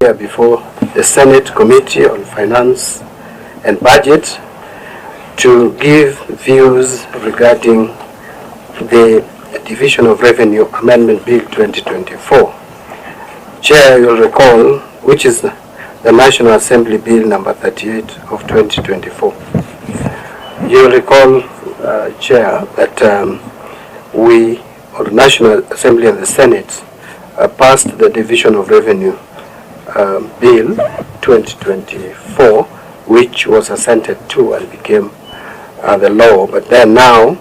here before the Senate Committee on Finance and Budget to give views regarding the Division of Revenue Amendment Bill 2024. Chair, you'll recall, which is the National Assembly Bill number 38 of 2024. You'll recall, Chair, that we, or the National Assembly and the Senate, passed the Division of Revenue Bill 2024, which was assented to and became the law. But then now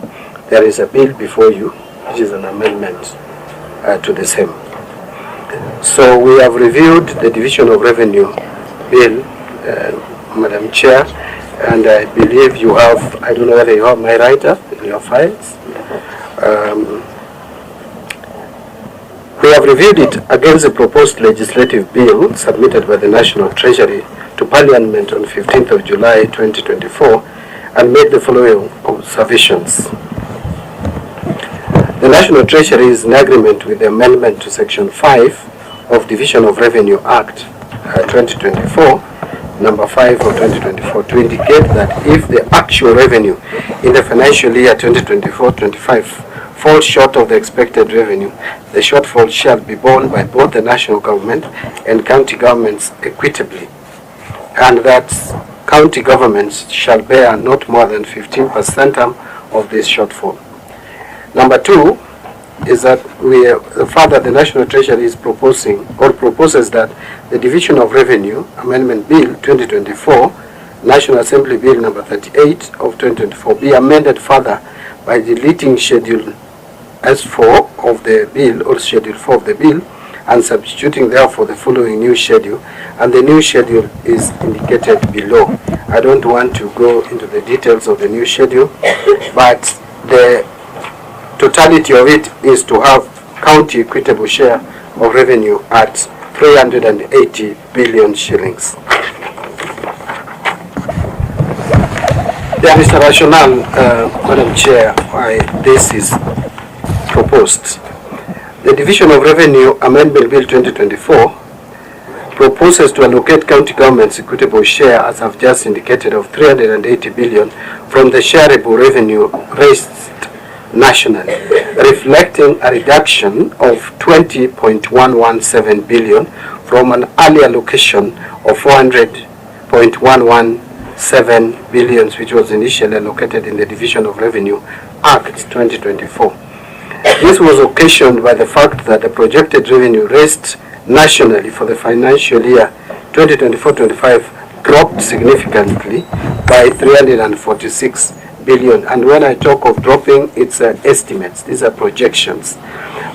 there is a bill before you, which is an amendment to the same. So we have reviewed the Division of Revenue Bill, Madam Chair, and I believe you have, I don't know whether you have my write-up in your files. We have reviewed it against the proposed legislative bill submitted by the National Treasury to Parliament on 15th of July 2024 and made the following observations. The National Treasury is in agreement with the amendment to Section 5 of Division of Revenue Act 2024, number 5 of 2024, to indicate that if the actual revenue in the financial year 2024-25 falls short of the expected revenue, the shortfall shall be borne by both the national government and county governments equitably, and that county governments shall bear not more than 15% of this shortfall. Number 2 is that further the National Treasury is proposing or proposes that the Division of Revenue Amendment Bill 2024, National Assembly Bill number 38 of 2024, be amended further by deleting Schedule S4 of the bill or Schedule 4 of the bill and substituting therefore the following new schedule, and the new schedule is indicated below. I don't want to go into the details of the new schedule, but the totality of it is to have county equitable share of revenue at 380 billion shillings. There is a rationale, Madam Chair, why this is proposed. The Division of Revenue Amendment Bill 2024 proposes to allocate county government's equitable share, as I've just indicated, of 380 billion from the shareable revenue raised nationally, reflecting a reduction of 20.117 billion from an early allocation of 400.117 billion, which was initially allocated in the Division of Revenue Act 2024. This was occasioned by the fact that the projected revenue raised nationally for the financial year 2024-25 dropped significantly by 346 billion. And when I talk of dropping, it's estimates. These are projections.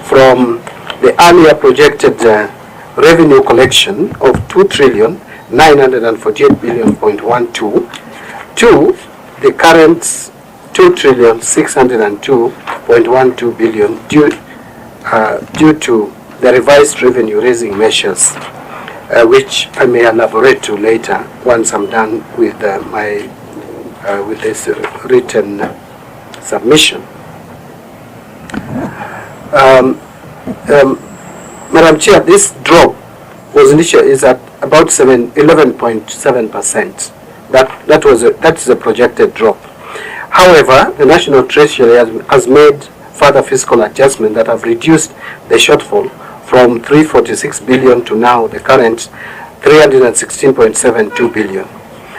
From the earlier projected revenue collection of 2,948 billion.12 to the current 2,602.12 billion due to the revised revenue raising measures, which I may elaborate to later once I'm done with with this written submission. Madam Chair, this drop was initially is at about 11.7%. That's the projected drop. However, the National Treasury has made further fiscal adjustments that have reduced the shortfall from 346 billion to now the current 316.72 billion.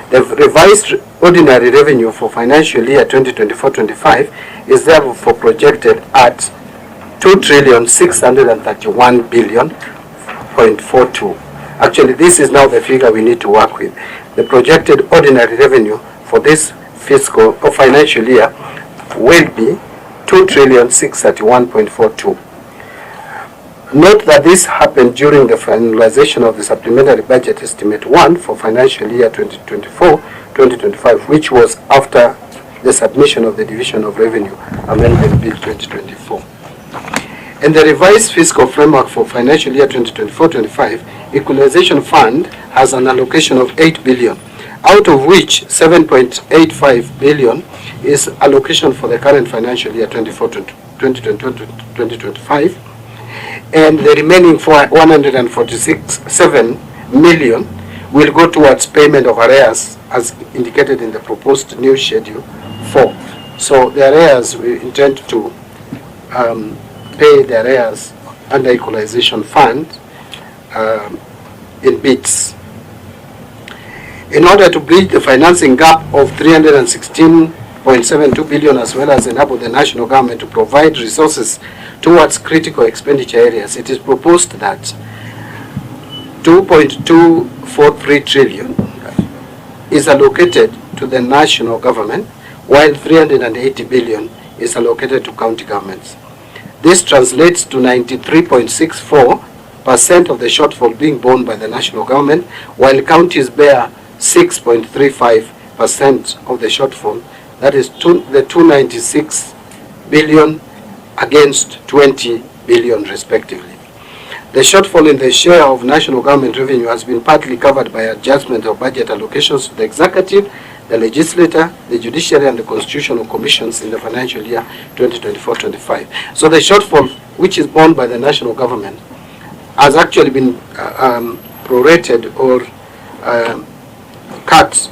The revised ordinary revenue for financial year 2024-25 is therefore projected at 2,631 billion.42. Actually, this is now the figure we need to work with. The projected ordinary revenue for this fiscal or financial year will be 2,631.42. Note that this happened during the finalization of the Supplementary Budget Estimate 1 for financial year 2024-2025, which was after the submission of the Division of Revenue Amendment Bill 2024. In the revised fiscal framework for financial year 2024-25, Equalization Fund has an allocation of 8 billion, out of which 7.85 billion is allocation for the current financial year 2024-2025, and the remaining 146.7 million will go towards payment of arrears as indicated in the proposed new schedule 4. So the arrears, we intend to pay the arrears under equalization fund in bits. In order to bridge the financing gap of 316.72 billion, as well as enable the national government to provide resources towards critical expenditure areas, it is proposed that 2.243 trillion is allocated to the national government, while 380 billion is allocated to county governments. This translates to 93.64% of the shortfall being borne by the national government, while counties bear 6.35% of the shortfall. That is the 296 billion against 20 billion respectively. The shortfall in the share of national government revenue has been partly covered by adjustment of budget allocations to the executive, the legislature, the judiciary, and the constitutional commissions in the financial year 2024-25. So the shortfall, which is borne by the national government, has actually been prorated or cut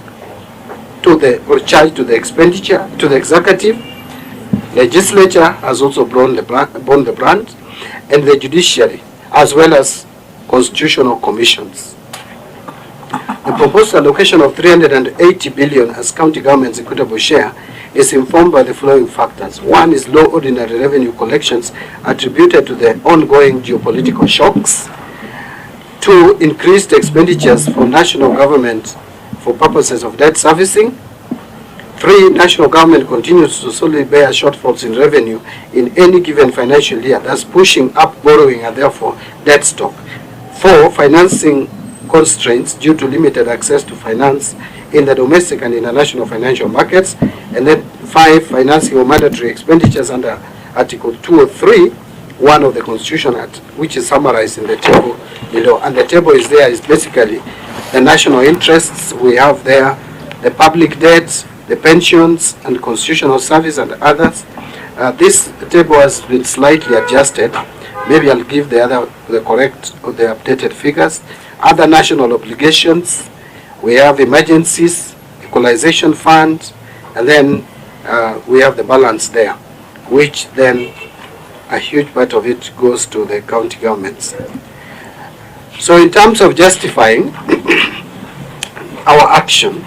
to the, or charged to the expenditure, to the executive. Legislature has also borne the brunt, and the judiciary, as well as constitutional commissions. The proposed allocation of 380 billion as county government's equitable share is informed by the following factors. One is low ordinary revenue collections attributed to the ongoing geopolitical shocks. 2, increased expenditures for national government for purposes of debt servicing. 3, national government continues to solely bear shortfalls in revenue in any given financial year, thus pushing up borrowing and therefore debt stock. 4, financing constraints due to limited access to finance in the domestic and international financial markets. And then 5, financing of mandatory expenditures under Article 203(1) of the Constitution Act, which is summarized in the table below. And the table is there, is basically the national interests we have there, the public debts, the pensions and constitutional service and others. This table has been slightly adjusted. Maybe I'll give the correct or the updated figures. Other national obligations, we have emergencies, equalization fund, and then we have the balance there, which then a huge part of it goes to the county governments. So in terms of justifying our action,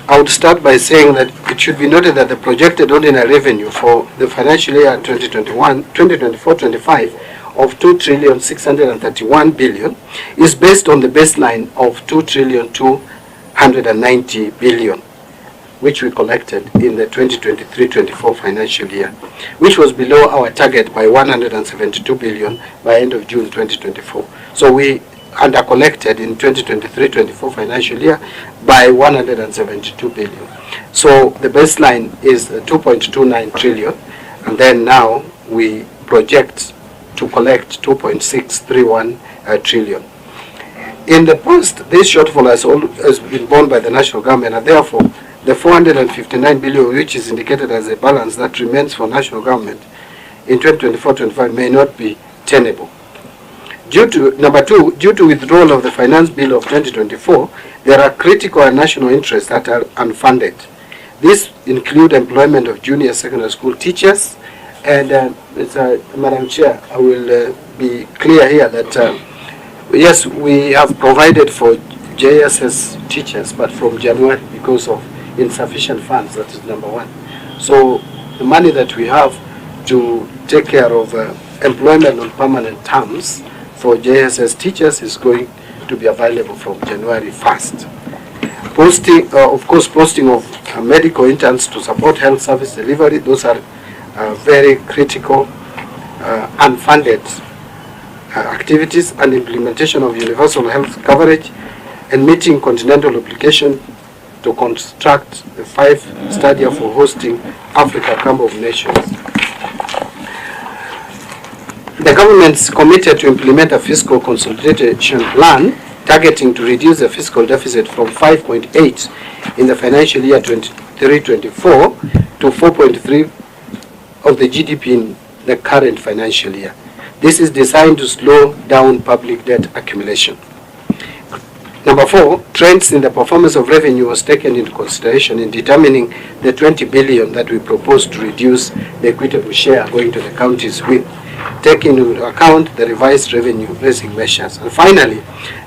I would start by saying that it should be noted that the projected ordinary revenue for the financial year 2024-25 of 2,631 billion is based on the baseline of 2,290 billion, which we collected in the 2023-24 financial year, which was below our target by 172 billion by end of June 2024. So we under-collected in 2023-24 financial year by 172 billion. So the baseline is 2.29 trillion, and then now we project to collect 2.631 trillion. In the past, this shortfall has been borne by the national government, and therefore the 459 billion, which is indicated as a balance that remains for national government in 2024-25, may not be tenable. Number 2, due to withdrawal of the Finance Bill of 2024, there are critical and national interests that are unfunded. These include employment of junior secondary school teachers, and Madam Chair, I will be clear here that yes, we have provided for JSS teachers, but from January because of insufficient funds. That is number 1. So the money that we have to take care of employment on permanent terms for JSS teachers is going to be available from January 1st. Posting, of course, posting of medical interns to support health service delivery, those are very critical unfunded activities, and implementation of universal health coverage, and meeting continental obligation to construct the 5 stadia for hosting Africa Camp of Nations. The government's committed to implement a fiscal consolidation plan targeting to reduce the fiscal deficit from 5.8 in the financial year 23-24 to 4.3 of the GDP in the current financial year. This is designed to slow down public debt accumulation. Number 4, trends in the performance of revenue was taken into consideration in determining the 20 billion that we proposed to reduce the equitable share going to the counties with, taking into account the revised revenue raising measures. And finally,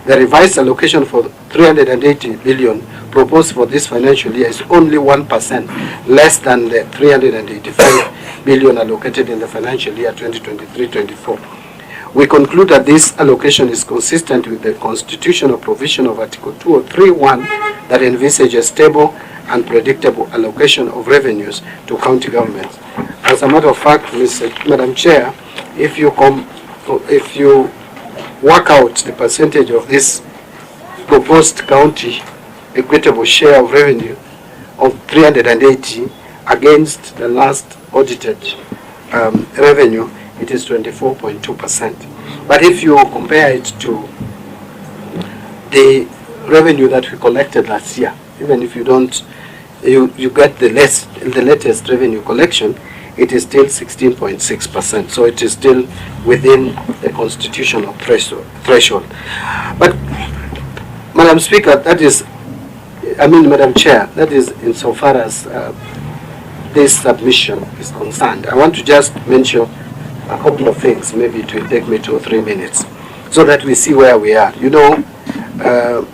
the revised allocation for 380 billion proposed for this financial year is only 1% less than the 385 billion allocated in the financial year 2023-24. We conclude that this allocation is consistent with the constitutional provision of Article 203(1) that envisages stable and predictable allocation of revenues to county governments. As a matter of fact, Madam Chair, if you work out the percentage of this proposed county equitable share of revenue of 380 against the last audited revenue, it is 24.2%. But if you compare it to the revenue that we collected last year, even if you don't, you get the latest revenue collection, it is still 16.6%. So it is still within the constitutional threshold. But, Madam Speaker, Madam Chair, that is insofar as this submission is concerned. I want to just mention a couple of things. Maybe it will take me 2 or 3 minutes so that we see where we are. You know,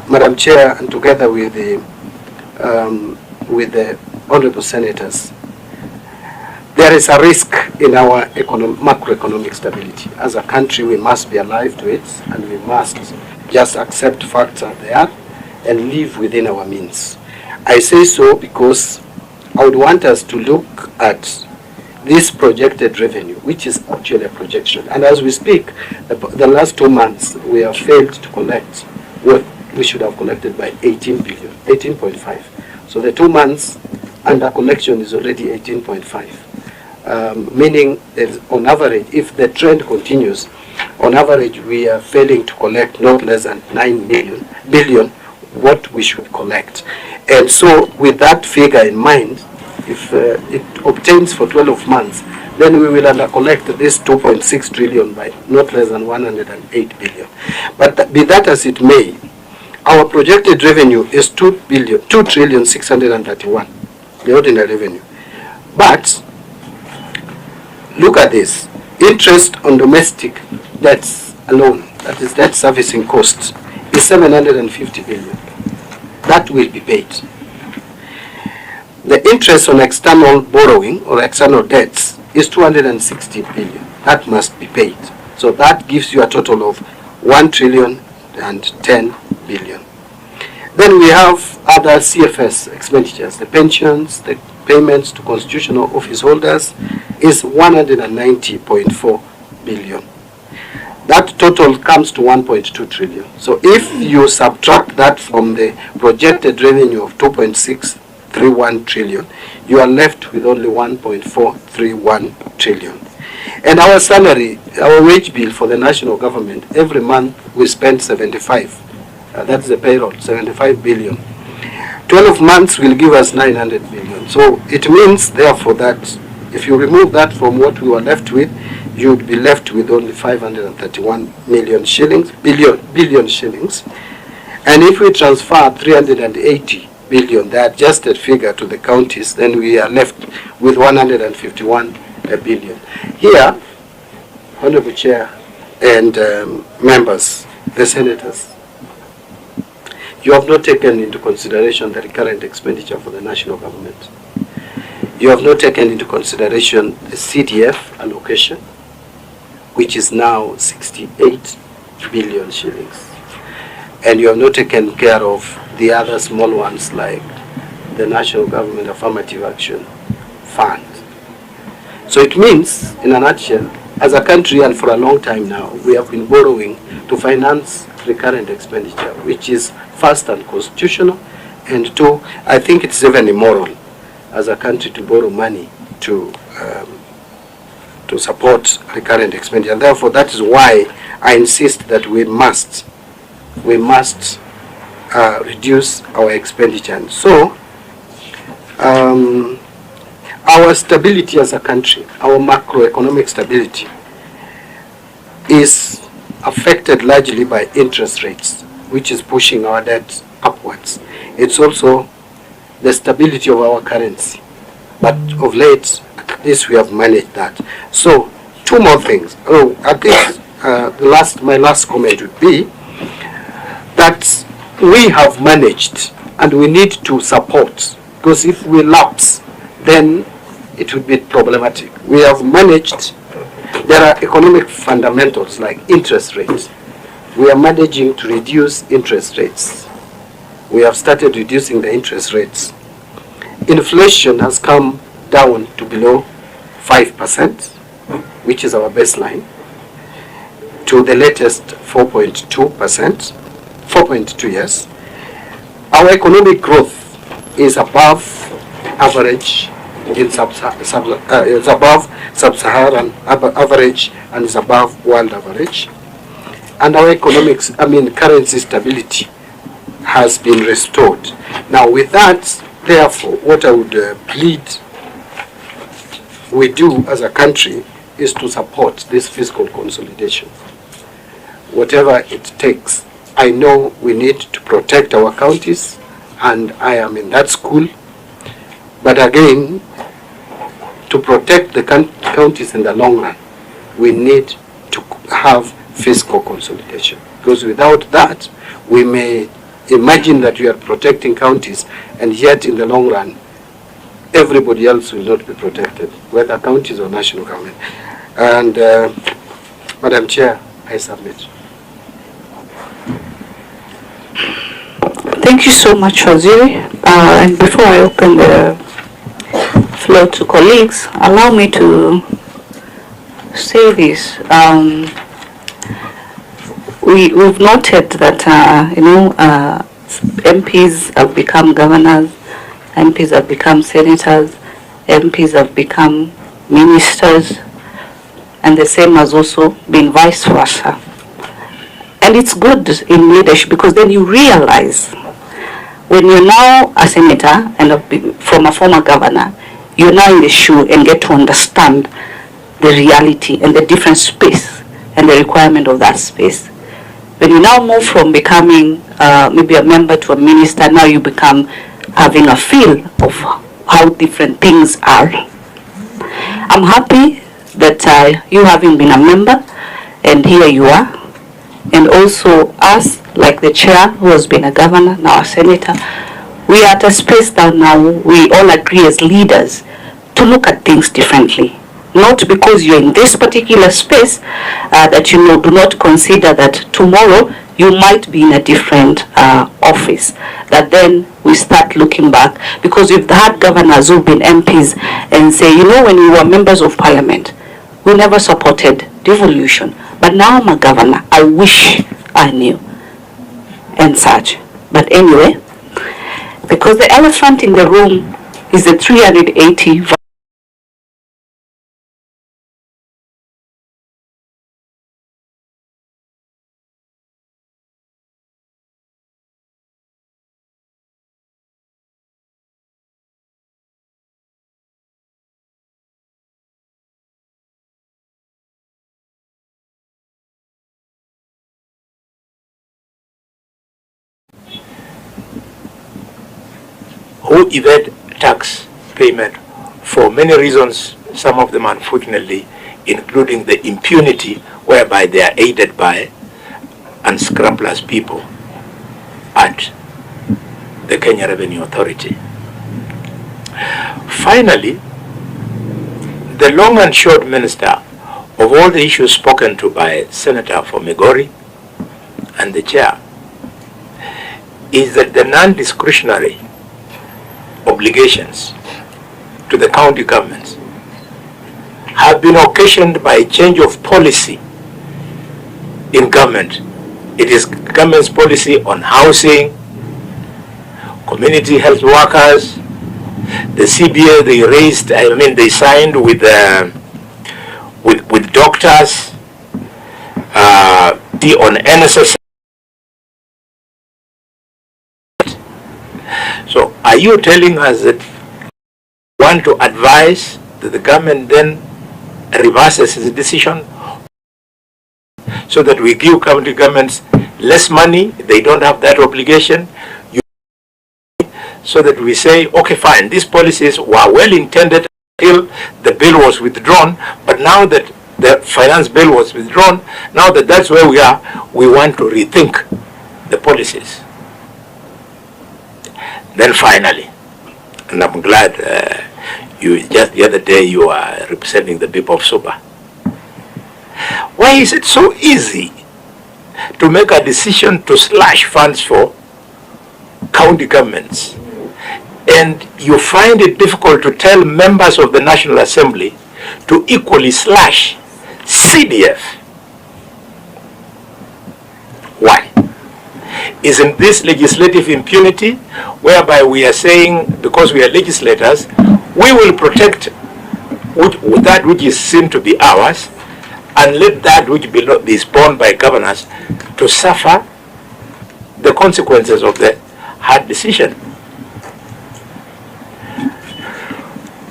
Madam Chair, and together with the honorable senators, there is a risk in our macroeconomic stability. As a country, we must be alive to it, and we must just accept facts as they are and live within our means. I say so because I would want us to look at this projected revenue, which is actually a projection. And as we speak, the last 2 months, we have failed to collect what we should have collected by 18 billion, 18.5. So the 2 months under collection is already 18.5. Meaning that on average, if the trend continues, on average, we are failing to collect not less than 9 billion what we should collect. And so with that figure in mind, if it obtains for 12 months, then we will under-collect this 2.6 trillion by not less than 108 billion. But be that as it may, our projected revenue is 2 trillion 631, the ordinary revenue. But look at this. Interest on domestic debts alone, that is debt servicing costs, is 750 billion. That will be paid. The interest on external borrowing or external debts is 260 billion. That must be paid. So that gives you a total of 1 trillion and 10 billion. Then we have other CFS expenditures. The pensions, the payments to constitutional office holders is 190.4 billion. That total comes to 1.2 trillion. So if you subtract that from the projected revenue of 2.631 trillion, you are left with only 1.431 trillion. And our salary, our wage bill for the national government, every month we spend 75. That's the payroll, 75 billion. 12 months will give us 900 billion. So it means, therefore, that if you remove that from what we were left with, you would be left with only 531 billion shillings. And if we transfer 380 billion, the adjusted figure, to the counties, then we are left with 151 billion. Here, Honorable Chair and members, the senators, you have not taken into consideration the recurrent expenditure for the national government. You have not taken into consideration the CDF allocation, which is now 68 billion shillings. And you have not taken care of the other small ones like the National Government Affirmative Action Fund. So it means, in a nutshell, as a country and for a long time now, we have been borrowing to finance recurrent expenditure, which is first unconstitutional, and two, I think it's even immoral as a country to borrow money to support recurrent expenditure. And therefore, that is why I insist that we must reduce our expenditure. And so, our stability as a country, our macroeconomic stability, is affected largely by interest rates. which is pushing our debt upwards. It's also the stability of our currency. But of late, at least we have managed that. So, two more things. Oh, at least my last comment would be that we have managed and we need to support, because if we lapse, then it would be problematic. We have managed. There are economic fundamentals like interest rates. We are managing to reduce interest rates. We have started reducing the interest rates. Inflation has come down to below 5%, which is our baseline, to the latest 4.2%, 4.2 years. Our economic growth is above average in is above sub-Saharan average and is above world average. And our currency stability has been restored. Now with that, therefore, what I would plead we do as a country is to support this fiscal consolidation. Whatever it takes. I know we need to protect our counties, and I am in that school. But again, to protect the counties in the long run, we need to have fiscal consolidation. Because without that, we may imagine that we are protecting counties, and yet in the long run, everybody else will not be protected, whether counties or national government. And Madam Chair, I submit. Thank you so much, Waziri. And before I open the floor to colleagues, allow me to say this. We've noted that MPs have become governors, MPs have become senators, MPs have become ministers, and the same has also been vice versa. And it's good in leadership, because then you realize when you're now a senator and from a former governor, you're now in the shoe and get to understand the reality and the different space and the requirement of that space. When you now move from becoming maybe a member to a minister, now you become having a feel of how different things are. I'm happy that you having been a member, and here you are, and also us, like the chair who has been a governor, now a senator, we are at a space that now we all agree as leaders to look at things differently. Not because you're in this particular space that do not consider that tomorrow you might be in a different office. That then we start looking back, because we've had governors who've been MPs and say, when we were members of parliament, we never supported devolution. But now I'm a governor, I wish I knew, and such. But anyway, because the elephant in the room is the 380 who evade tax payment for many reasons, some of them unfortunately, including the impunity whereby they are aided by unscrupulous people at the Kenya Revenue Authority. Finally, the long and short, Minister, of all the issues spoken to by Senator for Migori and the Chair is that the non-discretionary obligations to the county governments have been occasioned by a change of policy in government. It is government's policy on housing, community health workers, the CBA they raised, they signed with doctors, on NSS. So are you telling us that you want to advise that the government then reverses its decision, so that we give county governments less money, they don't have that obligation. So that we say, okay, fine, these policies were well intended until the bill was withdrawn, but now that the finance bill was withdrawn, now that that's where we are, we want to rethink the policies. Then finally, and I'm glad you just the other day you are representing the people of Suba. Why is it so easy to make a decision to slash funds for county governments, and you find it difficult to tell members of the National Assembly to equally slash CDF? Why? Isn't this legislative impunity, whereby we are saying, because we are legislators, we will protect that which is seen to be ours, and let that which be borne by governors to suffer the consequences of the hard decision?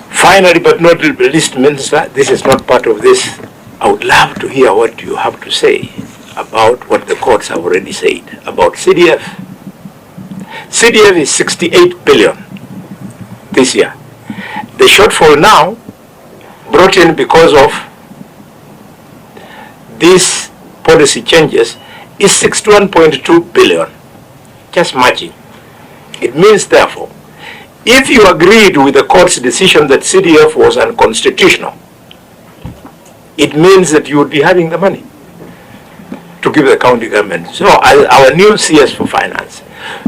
Finally, but not least, Minister, this is not part of this. I would love to hear what you have to say about what the courts have already said about CDF. CDF is 68 billion this year. The shortfall now, brought in because of these policy changes, is 61.2 billion, just matching. It means, therefore, if you agreed with the court's decision that CDF was unconstitutional, it means that you would be having the money to give the county government. So, as our new CS for Finance,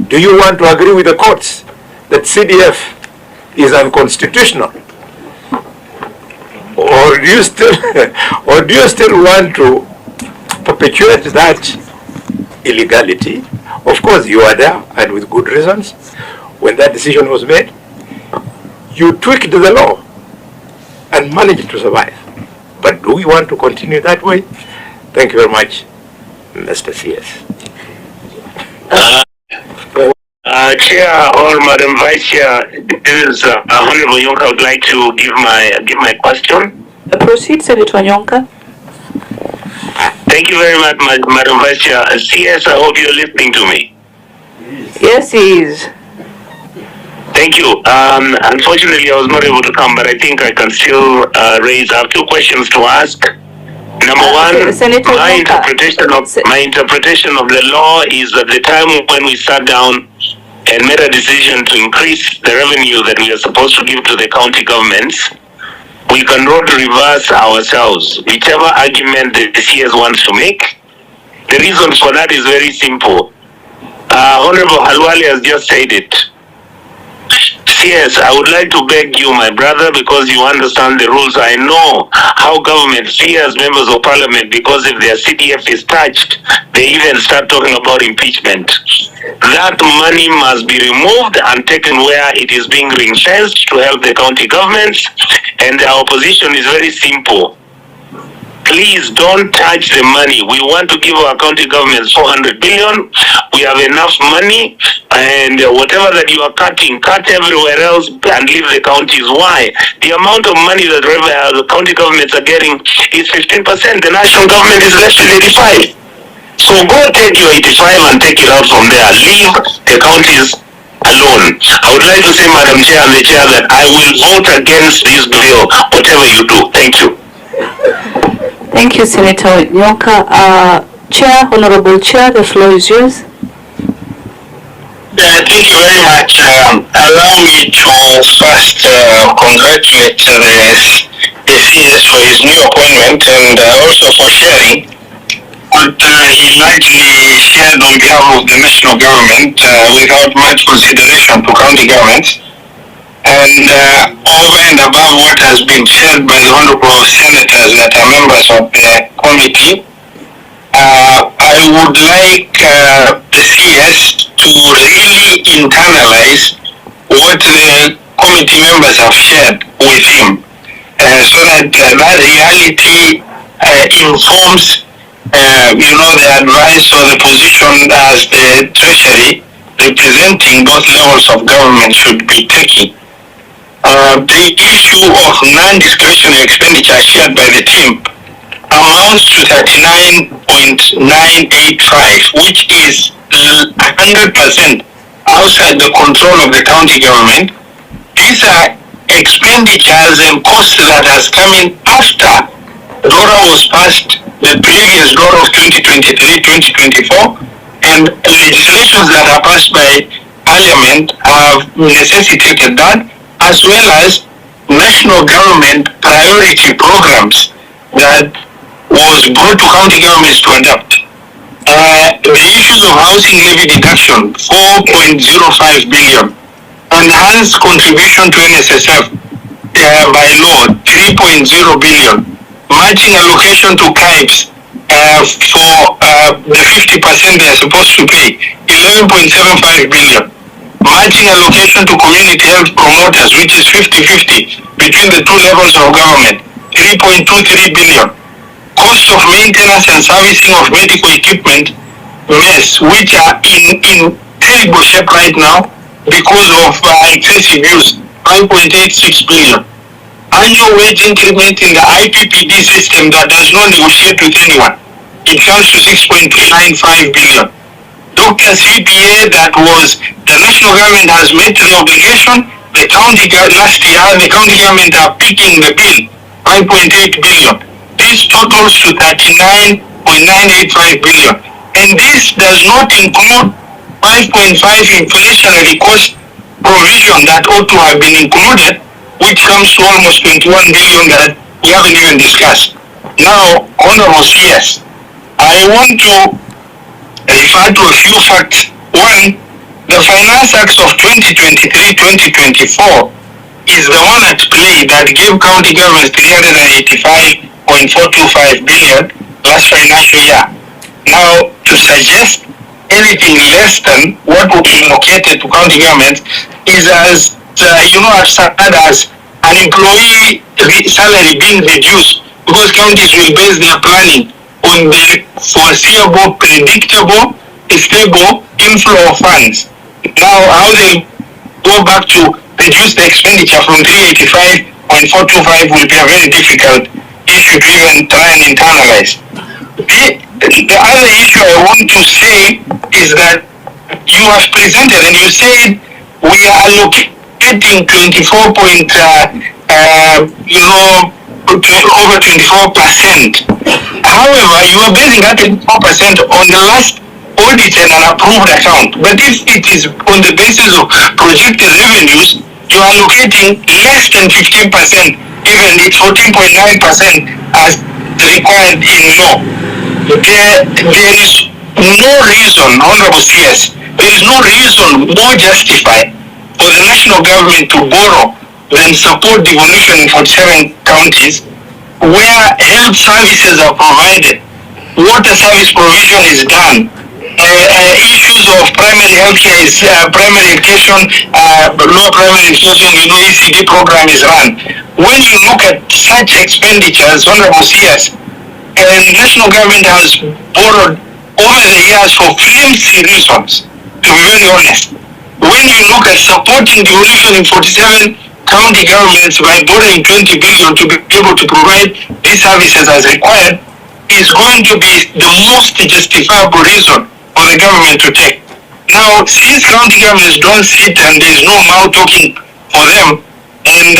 do you want to agree with the courts that CDF is unconstitutional? Or do you still want to perpetuate that illegality? Of course, you are there, and with good reasons. When that decision was made, you tweaked the law and managed to survive. But do we want to continue that way? Thank you very much, Mr. CS. Chair or Madam Vice Chair, this is Honorable Yonka. I would like to give my question. Proceed, Senator Nyonka. Thank you very much, Madam Vice Chair. CS, I hope you're listening to me. Yes, he is. Thank you. Unfortunately, I was not able to come, but I think I can still raise. I have two questions to ask. Number one, my interpretation of the law is at the time when we sat down and made a decision to increase the revenue that we are supposed to give to the county governments, we cannot reverse ourselves. Whichever argument the CS wants to make, the reason for that is very simple. Honorable Halwali has just said it. Yes, I would like to beg you, my brother, because you understand the rules. I know how government see as members of parliament, because if their CDF is touched, they even start talking about impeachment. That money must be removed and taken where it is being ring-fenced to help the county governments. And our position is very simple. Please don't touch the money. We want to give our county governments 400 billion. We have enough money, and whatever that you are cutting, cut everywhere else and leave the counties. Why? The amount of money that the county governments are getting is 15%. The national government is left with 85%. So go take your 85 and take it out from there. Leave the counties alone. I would like to say, Madam Chair and the Chair, that I will vote against this bill, whatever you do. Thank you. Thank you, Senator Nyonka. Chair, Honorable Chair, the floor is yours. Thank you very much. Allow me to first congratulate the CS for his new appointment, and also for sharing what he largely shared on behalf of the national government without much consideration to county governments. And over and above what has been said by the honorable senators that are members of the committee, I would like the CS to really internalize what the committee members have shared with him, so that that reality informs the advice or the position as the Treasury representing both levels of government should be taking. The issue of non-discretionary expenditure shared by the team, amounts to 39.985, which is 100% outside the control of the county government. These are expenditures and costs that has come in after DORA was passed, the previous DORA of 2023-2024, and legislations that are passed by Parliament have necessitated that, as well as national government priority programs that was brought to county governments to adopt. The issues of housing levy deduction, 4.05 billion. Enhanced contribution to NSSF by law, 3.0 billion. Matching allocation to CAIBs for the 50% they are supposed to pay, 11.75 billion. Matching allocation to community health promoters, which is 50-50 between the two levels of government, 3.23 billion. Cost of maintenance and servicing of medical equipment, MES, which are in terrible shape right now because of excessive use, 5.86 billion. Annual wage increment in the IPPD system that does not negotiate with anyone, it comes to 6.395 billion. Doctor CPA, that was the national government has met the obligation, the county last year, the county government are picking the bill, 5.8 billion. This totals to 39.985 billion. And this does not include 5.5 inflationary cost provision that ought to have been included, which comes to almost 21 billion that we haven't even discussed. Now, Honorable CS, I want to refer to a few facts. One, the Finance Act of 2023-2024 is the one at play that gave county governments 385.425 billion last financial year. Now, to suggest anything less than what would be allocated to county governments is as absurd as an employee salary being reduced because counties will base their planning on the foreseeable, predictable, stable inflow of funds. Now, how they go back to reduce the expenditure from 385.425 will be a very difficult issue to even try and internalize. The other issue I want to say is that you have presented and you said we are allocating 24%. However, you are basing that 24% on the last audited and approved account. But if it is on the basis of projected revenues, you are allocating less than 15%, even it's 14.9% as required in law. There is no reason, Honorable CS, there is no reason more justified for the national government to borrow than support devolution in 47 counties where health services are provided, water service provision is done, issues of primary health care is primary education, lower primary education, ECD program is run. When you look at such expenditures, Honorable CS, and national government has borrowed over the years for flimsy reasons, to be very honest. When you look at supporting devolution in 47 county governments by borrowing 20 billion to be able to provide these services as required, is going to be the most justifiable reason for the government to take. Now, since county governments don't sit and there is no mouth talking for them, and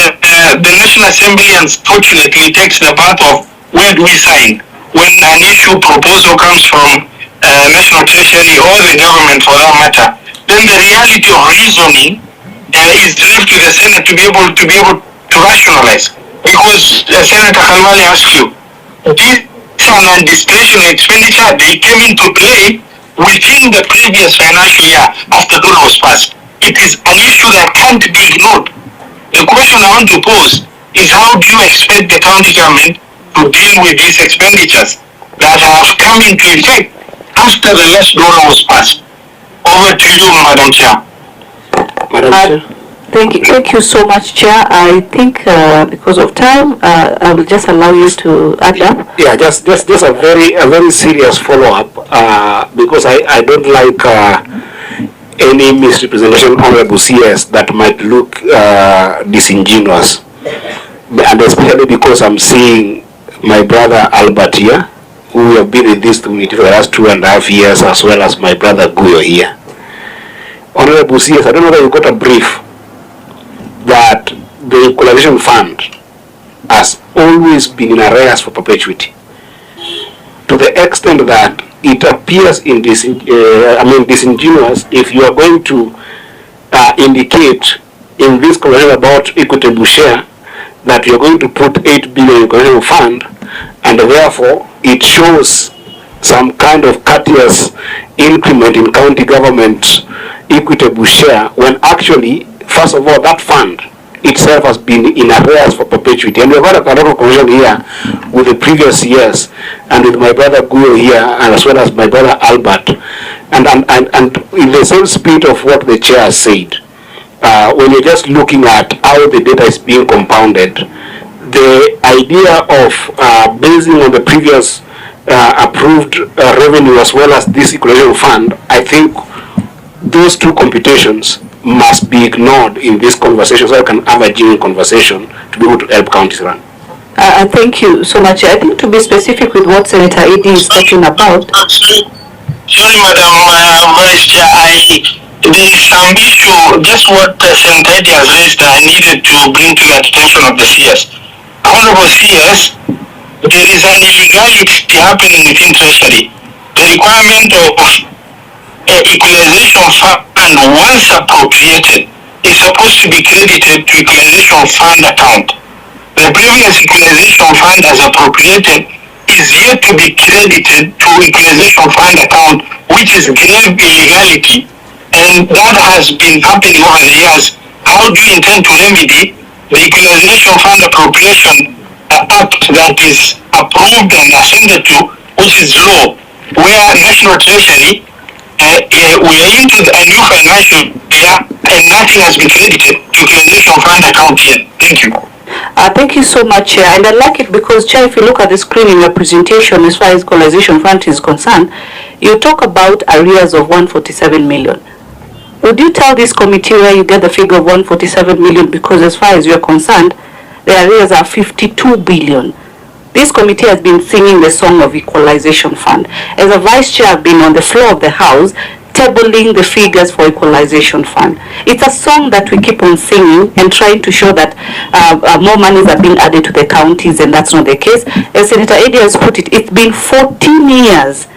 the National Assembly unfortunately takes the path of where do we sign when an issue proposal comes from National Treasury or the government for that matter, then the reality of reasoning is left to the Senate to be able to rationalize. Because Senator Khalwale asked you, this non-discretionary expenditure, they came into play within the previous financial year after DORA was passed. It is an issue that can't be ignored. The question I want to pose is, how do you expect the county government to deal with these expenditures that have come into effect after the last DORA was passed? Over to you, Madam Chair. Thank you so much, Chair. I think because of time, I will just allow you to add up. Yeah, just a very serious follow-up because I don't like any misrepresentation, Honorable CS, that might look disingenuous, and especially because I'm seeing my brother Albert here, who have been in this community for the last 2.5 years, as well as my brother Guyo here. Honorable CS, I don't know whether you got a brief that the equalization fund has always been in arrears for perpetuity, to the extent that it appears disingenuous if you are going to indicate in this conversation about equitable share that you are going to put 8 billion in equalization fund, and therefore it shows some kind of courteous increment in county government equitable share, when actually, first of all, that fund itself has been in arrears for perpetuity. And we've had a lot of conversation here with the previous years, and with my brother Guyo here, and as well as my brother Albert, and in the same spirit of what the chair said, when you're just looking at how the data is being compounded, the idea of basing on the previous approved revenue as well as this equalization fund, I think those two computations must be ignored in this conversation, so I can have a genuine conversation to be able to help counties run. Thank you so much. I think to be specific with what Senator Edi is talking about. Sorry, Madam Vice Chair, there is some issue, just what Senator Edi has raised, I needed to bring to the attention of the CS. Honorable CS, there is an illegality happening within Treasury. The requirement of equalization fund, once appropriated, is supposed to be credited to equalization fund account. The previous equalization fund as appropriated is yet to be credited to equalization fund account, which is grave illegality, and that has been happening over the years. How do you intend to remedy the equalization fund appropriation act that is approved and ascended to, which is law, where National Treasury we are into a new financial year and nothing has been credited to equalization fund account yet? Thank you. Thank you so much, Chair. And I like it because, Chair, if you look at the screen in your presentation, as far as equalization fund is concerned, you talk about arrears of 147 million. Would you tell this committee where you get the figure of 147 million? Because as far as you're concerned, the arrears are 52 billion. This committee has been singing the song of equalization fund. As a vice chair, I've been on the floor of the house tabling the figures for equalization fund. It's a song that we keep on singing and trying to show that more monies are being added to the counties, and that's not the case. As Senator Edi has put it, it's been 14 years.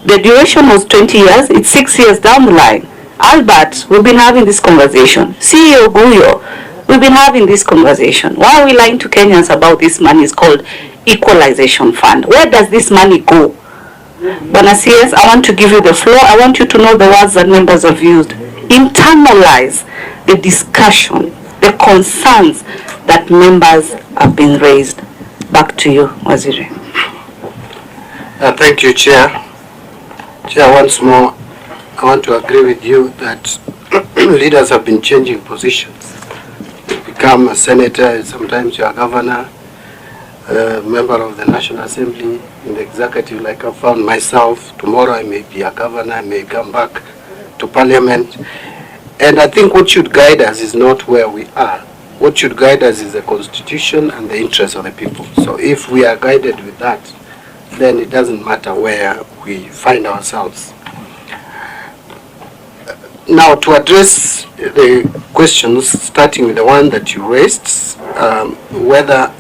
The duration was 20 years. It's 6 years down the line. Albert, we've been having this conversation. CEO Guyo, we've been having this conversation. Why are we lying to Kenyans about this money? It's called equalization fund. Where does this money go? Bwana CS, I want to give you the floor. I want you to know the words that members have used. Internalize the discussion, the concerns that members have been raised. Back to you, Waziri. Thank you, Chair. Chair, once more, I want to agree with you that leaders have been changing positions. You become a senator, sometimes you are governor, member of the National Assembly, in the executive, like I found myself. Tomorrow I may be a governor, I may come back to Parliament. And I think what should guide us is not where we are. What should guide us is the Constitution and the interests of the people. So if we are guided with that, then it doesn't matter where we find ourselves. Now, to address the questions, starting with the one that you raised, whether,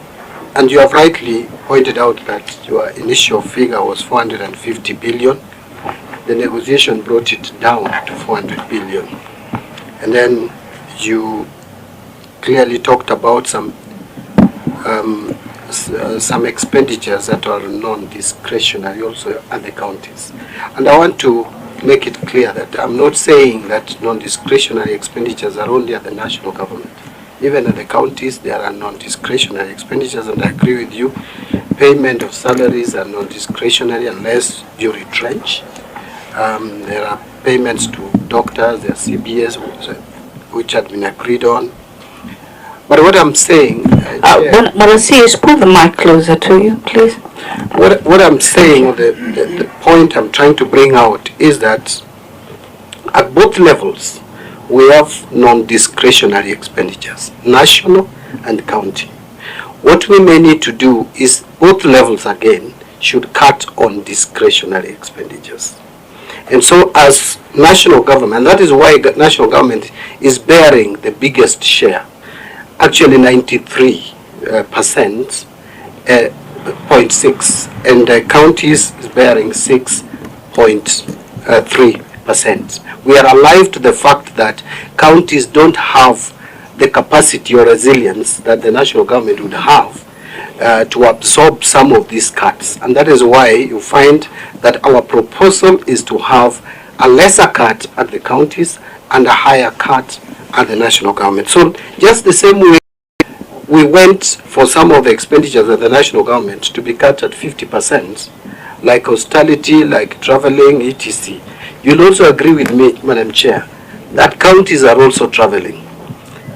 and you have rightly pointed out that your initial figure was 450 billion. The negotiation brought it down to 400 billion. And then you clearly talked about some expenditures that are non-discretionary also at the counties. And I want to make it clear that I'm not saying that non-discretionary expenditures are only at the national government. Even at the counties, there are non-discretionary expenditures, and I agree with you. Payment of salaries are non-discretionary unless you retrench. There are payments to doctors, there are CBS, which had been agreed on. But what I'm saying... CS, pull the mic closer to you, please. What I'm saying, the point I'm trying to bring out is that at both levels, we have non-discretionary expenditures, national and county. What we may need to do is both levels again should cut on discretionary expenditures. And so as national government, that is why national government is bearing the biggest share, actually 93%, 0.6, and the counties is bearing 6.3%. We are alive to the fact that counties don't have the capacity or resilience that the national government would have to absorb some of these cuts. And that is why you find that our proposal is to have a lesser cut at the counties and a higher cut at the national government. So just the same way we went for some of the expenditures of the national government to be cut at 50%, like hospitality, like traveling, etc. You'll also agree with me, Madam Chair, that counties are also traveling,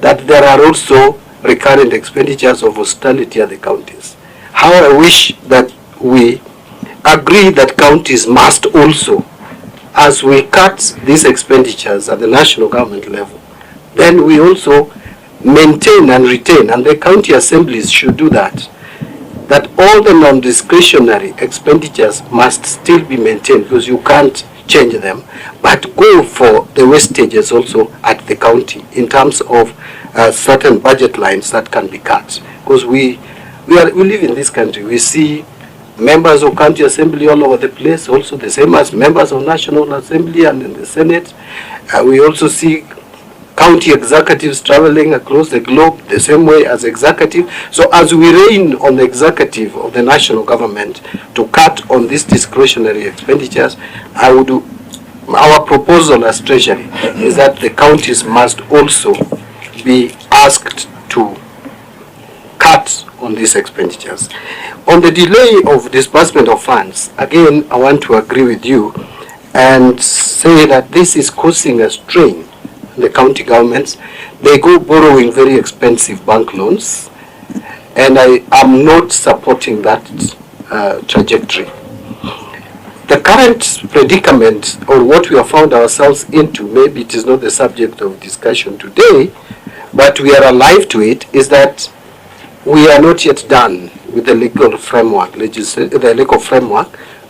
that there are also recurrent expenditures of hospitality at the counties. How I wish that we agree that counties must also, as we cut these expenditures at the national government level, then we also maintain and retain, and the county assemblies should do that, that all the non-discretionary expenditures must still be maintained, because you can't change them, but go for the wastages also at the county in terms of certain budget lines that can be cut. Because we live in this country, we see members of county assembly all over the place, also the same as members of national assembly and in the Senate. We also see county executives traveling across the globe the same way as executive. So as we rein on the executive of the national government to cut on these discretionary expenditures, our proposal as Treasury is that the counties must also be asked to cut on these expenditures. On the delay of disbursement of funds, again, I want to agree with you and say that this is causing a strain on the county governments. They go borrowing very expensive bank loans, and I am not supporting that trajectory. The current predicament, or what we have found ourselves into, maybe it is not the subject of discussion today, but we are alive to it, is that we are not yet done with the legal framework,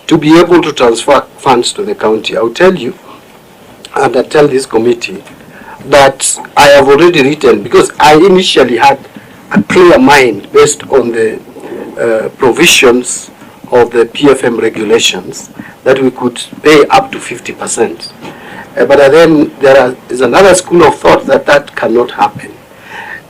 to be able to transfer funds to the county. I will tell you, and I tell this committee, that I have already written, because I initially had a clear mind based on the provisions of the PFM regulations that we could pay up to 50%. But then there is another school of thought that that cannot happen,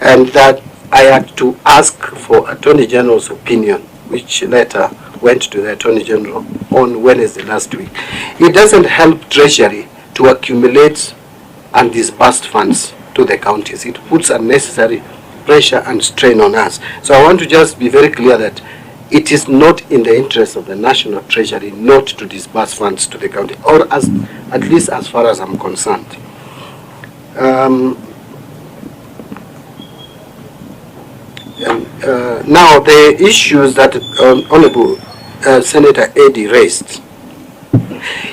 and that I had to ask for Attorney General's opinion, which later went to the Attorney General on Wednesday last week. It doesn't help Treasury to accumulate and disburse funds to the counties. It puts unnecessary pressure and strain on us. So I want to just be very clear that it is not in the interest of the National Treasury not to disburse funds to the county, or at least as far as I'm concerned. Now the issues that Honorable Senator Eddy raised.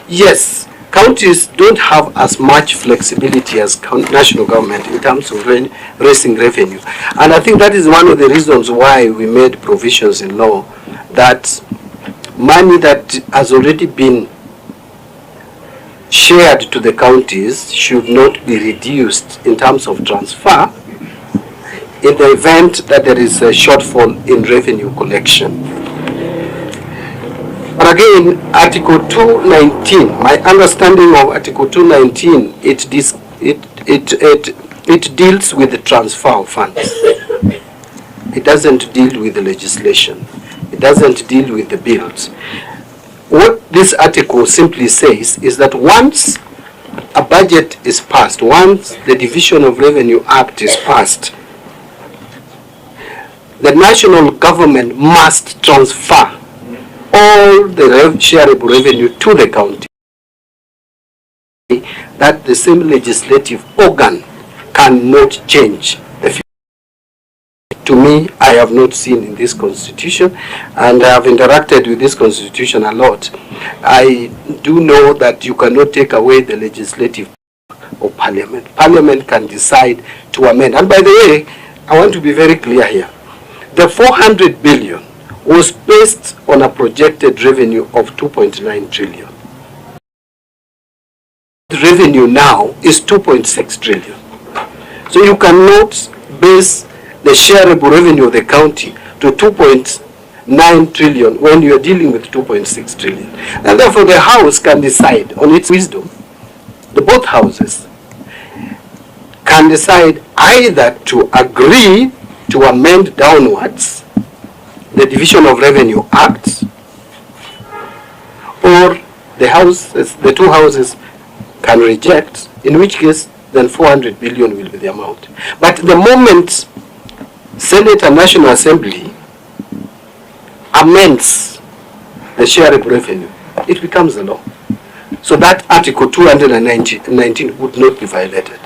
Yes, counties don't have as much flexibility as national government in terms of raising revenue. And I think that is one of the reasons why we made provisions in law that money that has already been shared to the counties should not be reduced in terms of transfer in the event that there is a shortfall in revenue collection. But again, Article 219, my understanding of Article 219, it deals with the transfer of funds. It doesn't deal with the legislation. It doesn't deal with the bills. What this article simply says is that once a budget is passed, once the Division of Revenue Act is passed, the national government must transfer all the shareable revenue to the county. That the same legislative organ cannot change the future. To me, I have not seen in this constitution, and I have interacted with this constitution a lot. I do know that you cannot take away the legislative of Parliament. Parliament can decide to amend. And by the way, I want to be very clear here. The 400 billion was based on a projected revenue of 2.9 trillion. The revenue now is 2.6 trillion. So you cannot base the shareable revenue of the county to 2.9 trillion when you are dealing with 2.6 trillion. And therefore the House can decide on its wisdom. The both houses can decide either to agree to amend downwards the Division of Revenue Act, or the two houses can reject, in which case then 400 billion will be the amount. But the moment Senate and National Assembly amends the shareable revenue, it becomes a law. So that Article 219 would not be violated.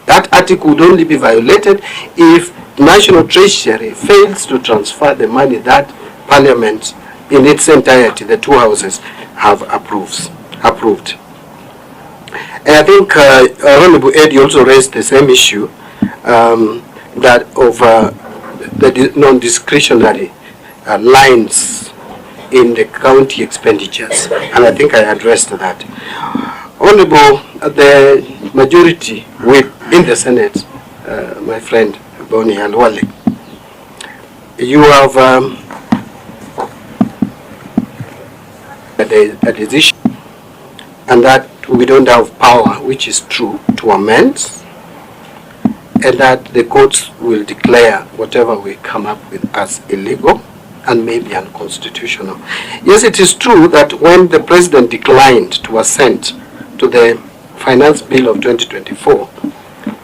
That article would only be violated if National Treasury fails to transfer the money that Parliament in its entirety, the two houses, have approved. And I think Honorable Eddie also raised the same issue, that of the non-discretionary lines in the county expenditures, and I think I addressed that. Honorable, the majority in the Senate, my friend Boni Alwale, you have a decision, and that we don't have power, which is true, to amend, and that the courts will declare whatever we come up with as illegal and maybe unconstitutional. Yes, it is true that when the President declined to assent to the Finance Bill of 2024,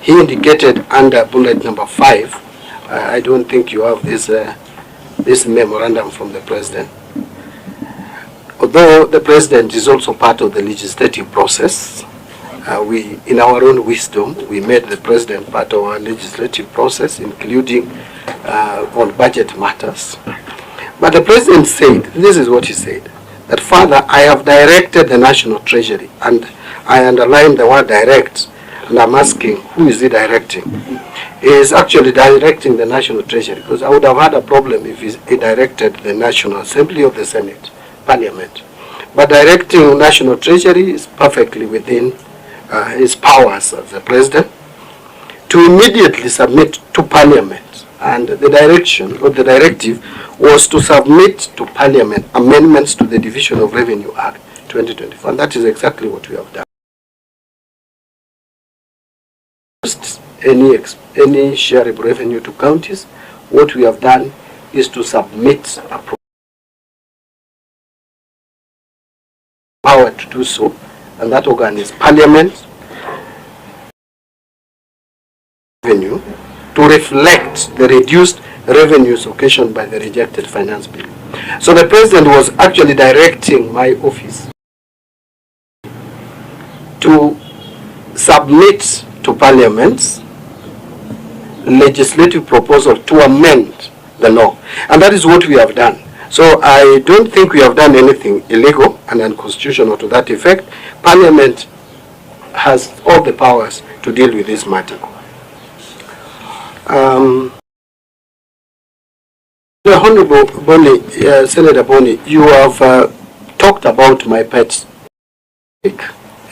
he indicated under bullet number 5, I don't think you have this memorandum from the President. Although the President is also part of the legislative process, in our own wisdom, we made the President part of our legislative process, including on budget matters. But the President said, this is what he said, that Father, I have directed the National Treasury, and I underline the word direct, and I'm asking, who is he directing? He is actually directing the National Treasury, because I would have had a problem if he directed the National Assembly of the Senate, Parliament. But directing National Treasury is perfectly within his powers as the President to immediately submit to Parliament. And the direction or the directive was to submit to Parliament amendments to the Division of Revenue Act 2024. And that is exactly what we have done. Any shareable revenue to counties, what we have done is to submit a power to do so, and that organ is Parliament revenue to reflect the reduced revenues occasioned by the rejected finance bill. So the President was actually directing my office to submit to Parliament's legislative proposal to amend the law. And that is what we have done. So I don't think we have done anything illegal and unconstitutional to that effect. Parliament has all the powers to deal with this matter. The Honorable Boni, Senator Boni, you have talked about my pet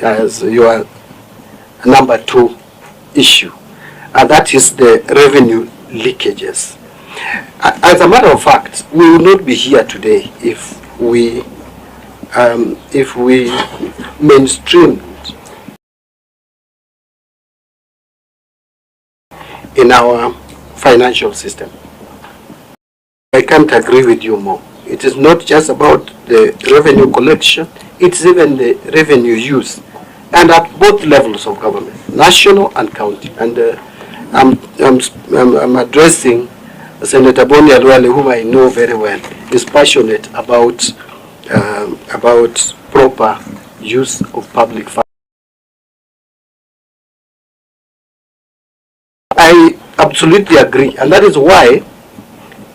as your number 2 issue, and that is the revenue leakages. As a matter of fact, we would not be here today if we mainstreamed in our financial system. I can't agree with you more. It is not just about the revenue collection, it's even the revenue use, and at both levels of government, national and county. And I'm addressing Senator Boni Alwale, whom I know very well, is passionate about proper use of public funds. I absolutely agree, and that is why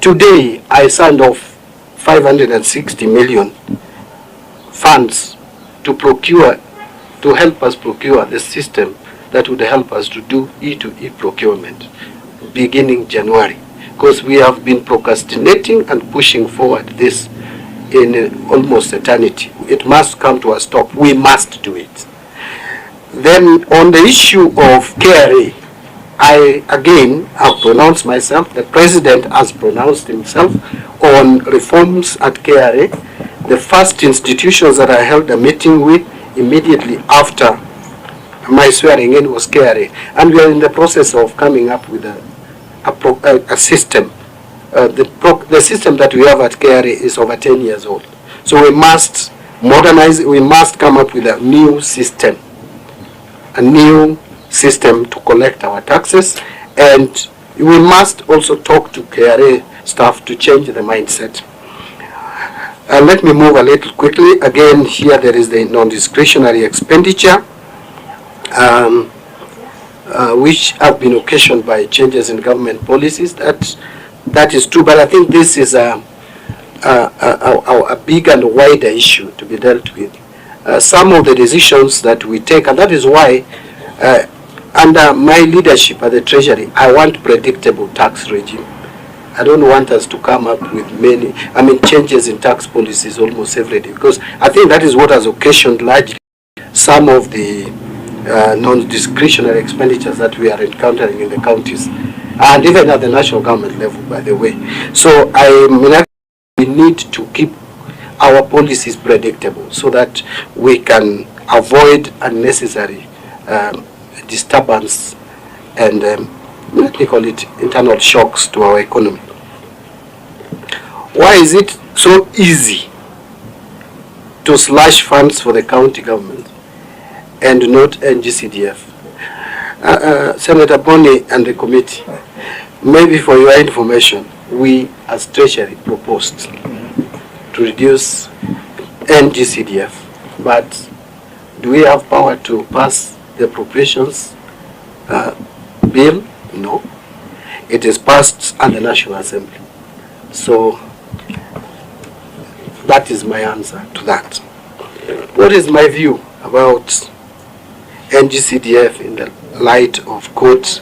today I signed off 560 million funds to help us procure the system that would help us to do E2E procurement beginning January. because we have been procrastinating and pushing forward this in almost eternity. It must come to a stop. We must do it. Then on the issue of KRA, I again have pronounced myself, the President has pronounced himself on reforms at KRA. The first institutions that I held a meeting with immediately after my swearing in was KRA. And we are in the process of coming up with a system. The system that we have at KRA is over 10 years old. So we must modernize it, we must come up with a new system to collect our taxes, and we must also talk to KRA staff to change the mindset. Let me move a little quickly. Again, here there is the non-discretionary expenditure, which have been occasioned by changes in government policies. That is true, but I think this is a big and wider issue to be dealt with. Some of the decisions that we take, and that is why under my leadership at the Treasury, I want predictable tax regime. I don't want us to come up with changes in tax policies almost every day, because I think that is what has occasioned largely some of the non-discretionary expenditures that we are encountering in the counties, and even at the national government level, by the way. So we need to keep our policies predictable so that we can avoid unnecessary disturbance and let me call it internal shocks to our economy. Why is it so easy to slash funds for the county government and not NGCDF? Senator Boni and the committee, maybe for your information, we as Treasury proposed to reduce NGCDF, but do we have power to pass the appropriations bill? No. It is passed at the National Assembly. So that is my answer to that. What is my view about NGCDF in the light of courts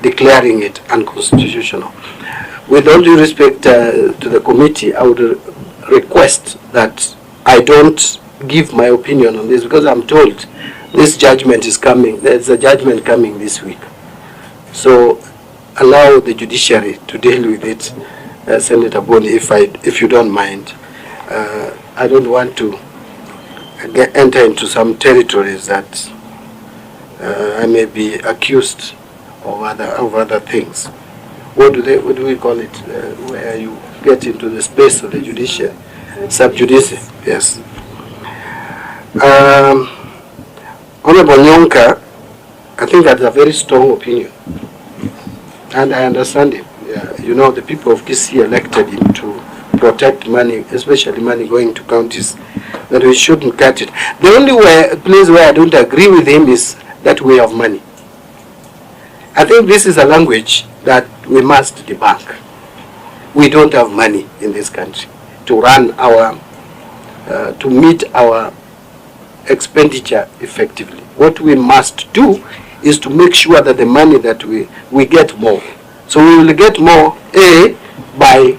declaring it unconstitutional? With all due respect to the committee, I would request that I don't give my opinion on this, because I'm told this judgment is coming. There's a judgment coming this week. So allow the judiciary to deal with it, Senator Boni, if you don't mind. I don't want to enter into some territories that I may be accused of other things. What do we call it? Where you get into the space of the judiciary, sub-judice. Yes. Honorable Nyonka, I think that's a very strong opinion, and I understand it. You know, the people of Kisii elected him to protect money, especially money going to counties, that we shouldn't cut it. The only place where I don't agree with him is that we have money. I think this is a language that we must debunk. We don't have money in this country to run to meet our expenditure effectively. What we must do is to make sure that the money that we get more. So we will get more, A, by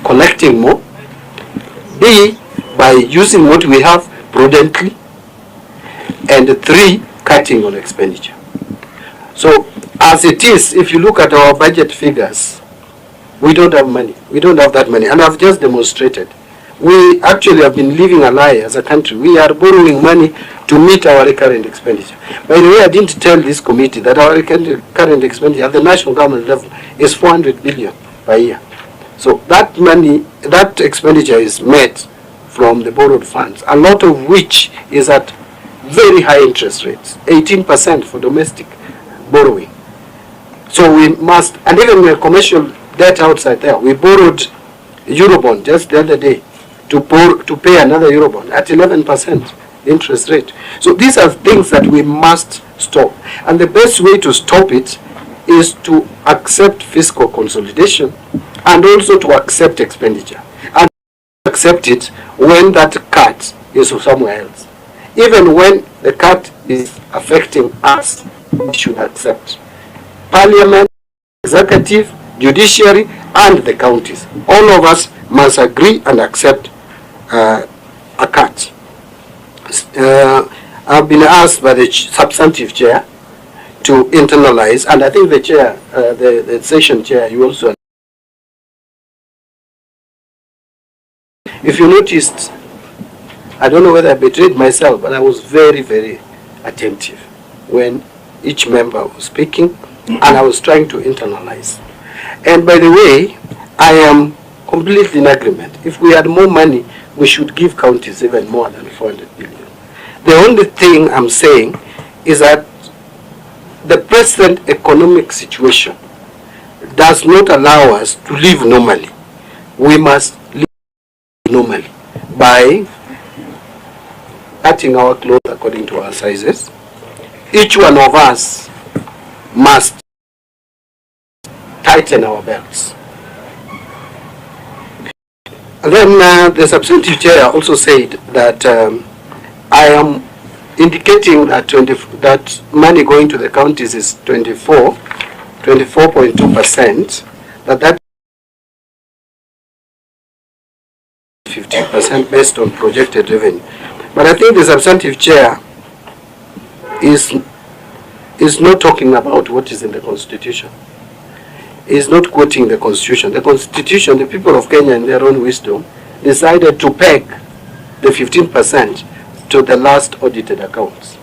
collecting more, B, by using what we have prudently, and 3, cutting on expenditure. So as it is, if you look at our budget figures, we don't have money. We don't have that money. And I've just demonstrated. We actually have been living a lie as a country. We are borrowing money to meet our recurrent expenditure. By the way, I didn't tell this committee that our current expenditure at the national government level is 400 billion per year. So that money, that expenditure is met from the borrowed funds, a lot of which is at very high interest rates, 18% for domestic borrowing. So we must, and even the commercial debt outside there, we borrowed Eurobond just the other day to pay another Eurobond at 11% interest rate. So these are things that we must stop. And the best way to stop it is to accept fiscal consolidation and also to accept expenditure. And accept it when that cut is somewhere else. Even when the cut is affecting us, we should accept. Parliament, executive, judiciary, and the counties. All of us must agree and accept a cut. I've been asked by the substantive chair to internalize, and I think the chair, the session chair, you also. If you noticed, I don't know whether I betrayed myself, but I was very, very attentive when each member was speaking, and I was trying to internalize. And by the way, I am completely in agreement. If we had more money, we should give counties even more than 400 billion. The only thing I'm saying is that the present economic situation does not allow us to live normally. We must live normally by cutting our clothes according to our sizes. Each one of us must tighten our belts. And then the substantive chair also said that I am indicating that that money going to the counties is 24.2%, that 50% based on projected revenue. But I think the substantive chair is not talking about what is in the Constitution. Is not quoting the Constitution. The Constitution, the people of Kenya in their own wisdom decided to peg the 15% to the last audited accounts.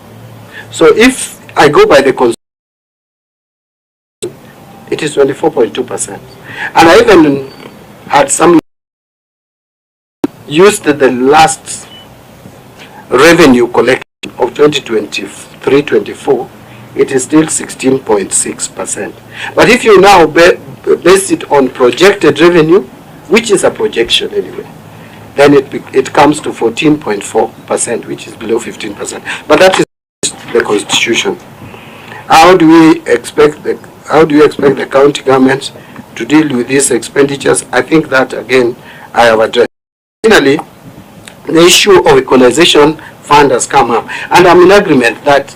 So if I go by the Constitution, it is 24.2%. And I even had some used the last revenue collection of 2023-24, it is still 16.6%. But if you now base it on projected revenue, which is a projection anyway, then it comes to 14.4%, which is below 15%. But that is the Constitution. How do you expect the county governments to deal with these expenditures? I think that again I have addressed. Finally, the issue of equalization fund has come up, and I'm in agreement that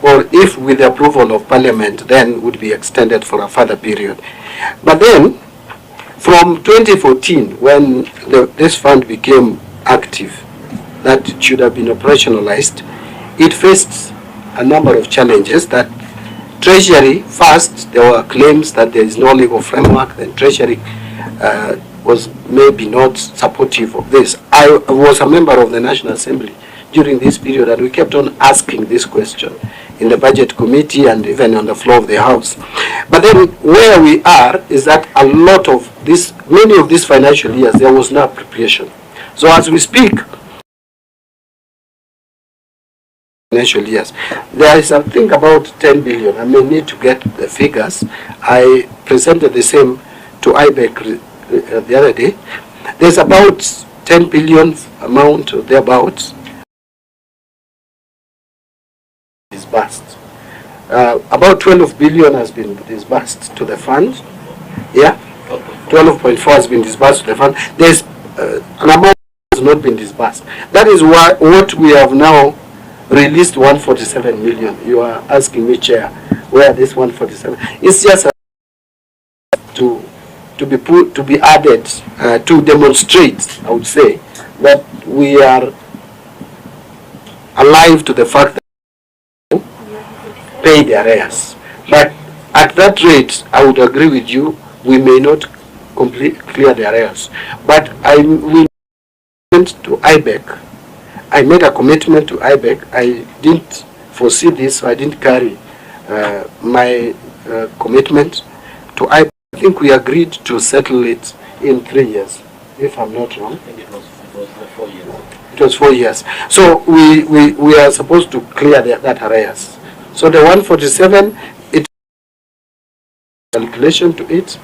or if with the approval of Parliament, then would be extended for a further period. But then, from 2014, when this fund became active, that it should have been operationalized, it faced a number of challenges. That Treasury, first, there were claims that there is no legal framework, then Treasury was maybe not supportive of this. I was a member of the National Assembly during this period, and we kept on asking this question in the Budget Committee and even on the floor of the House. But then where we are is that a lot of this, many of these financial years, there was no appropriation. So as we speak, financial years, there is something about 10 billion. I may need to get the figures. I presented the same to IBEC the other day. There's about 10 billion amount or thereabouts disbursed. About 12 billion has been disbursed to the fund. Yeah, 12.4 has been disbursed to the fund. There's an amount that has not been disbursed. That is why what we have now released 147 million. You are asking me, Chair, where this 147? It's just to be added to demonstrate, I would say, that we are alive to the fact that pay their arrears. But at that rate, I would agree with you, we may not clear the arrears. But we went to IBEC. I made a commitment to IBEC. I didn't foresee this, so I didn't carry my commitment to IBEC. I think we agreed to settle it in 3 years, if I'm not wrong. I think it was 4 years. It was 4 years. So we are supposed to clear that arrears. So the 147, it calculation to it,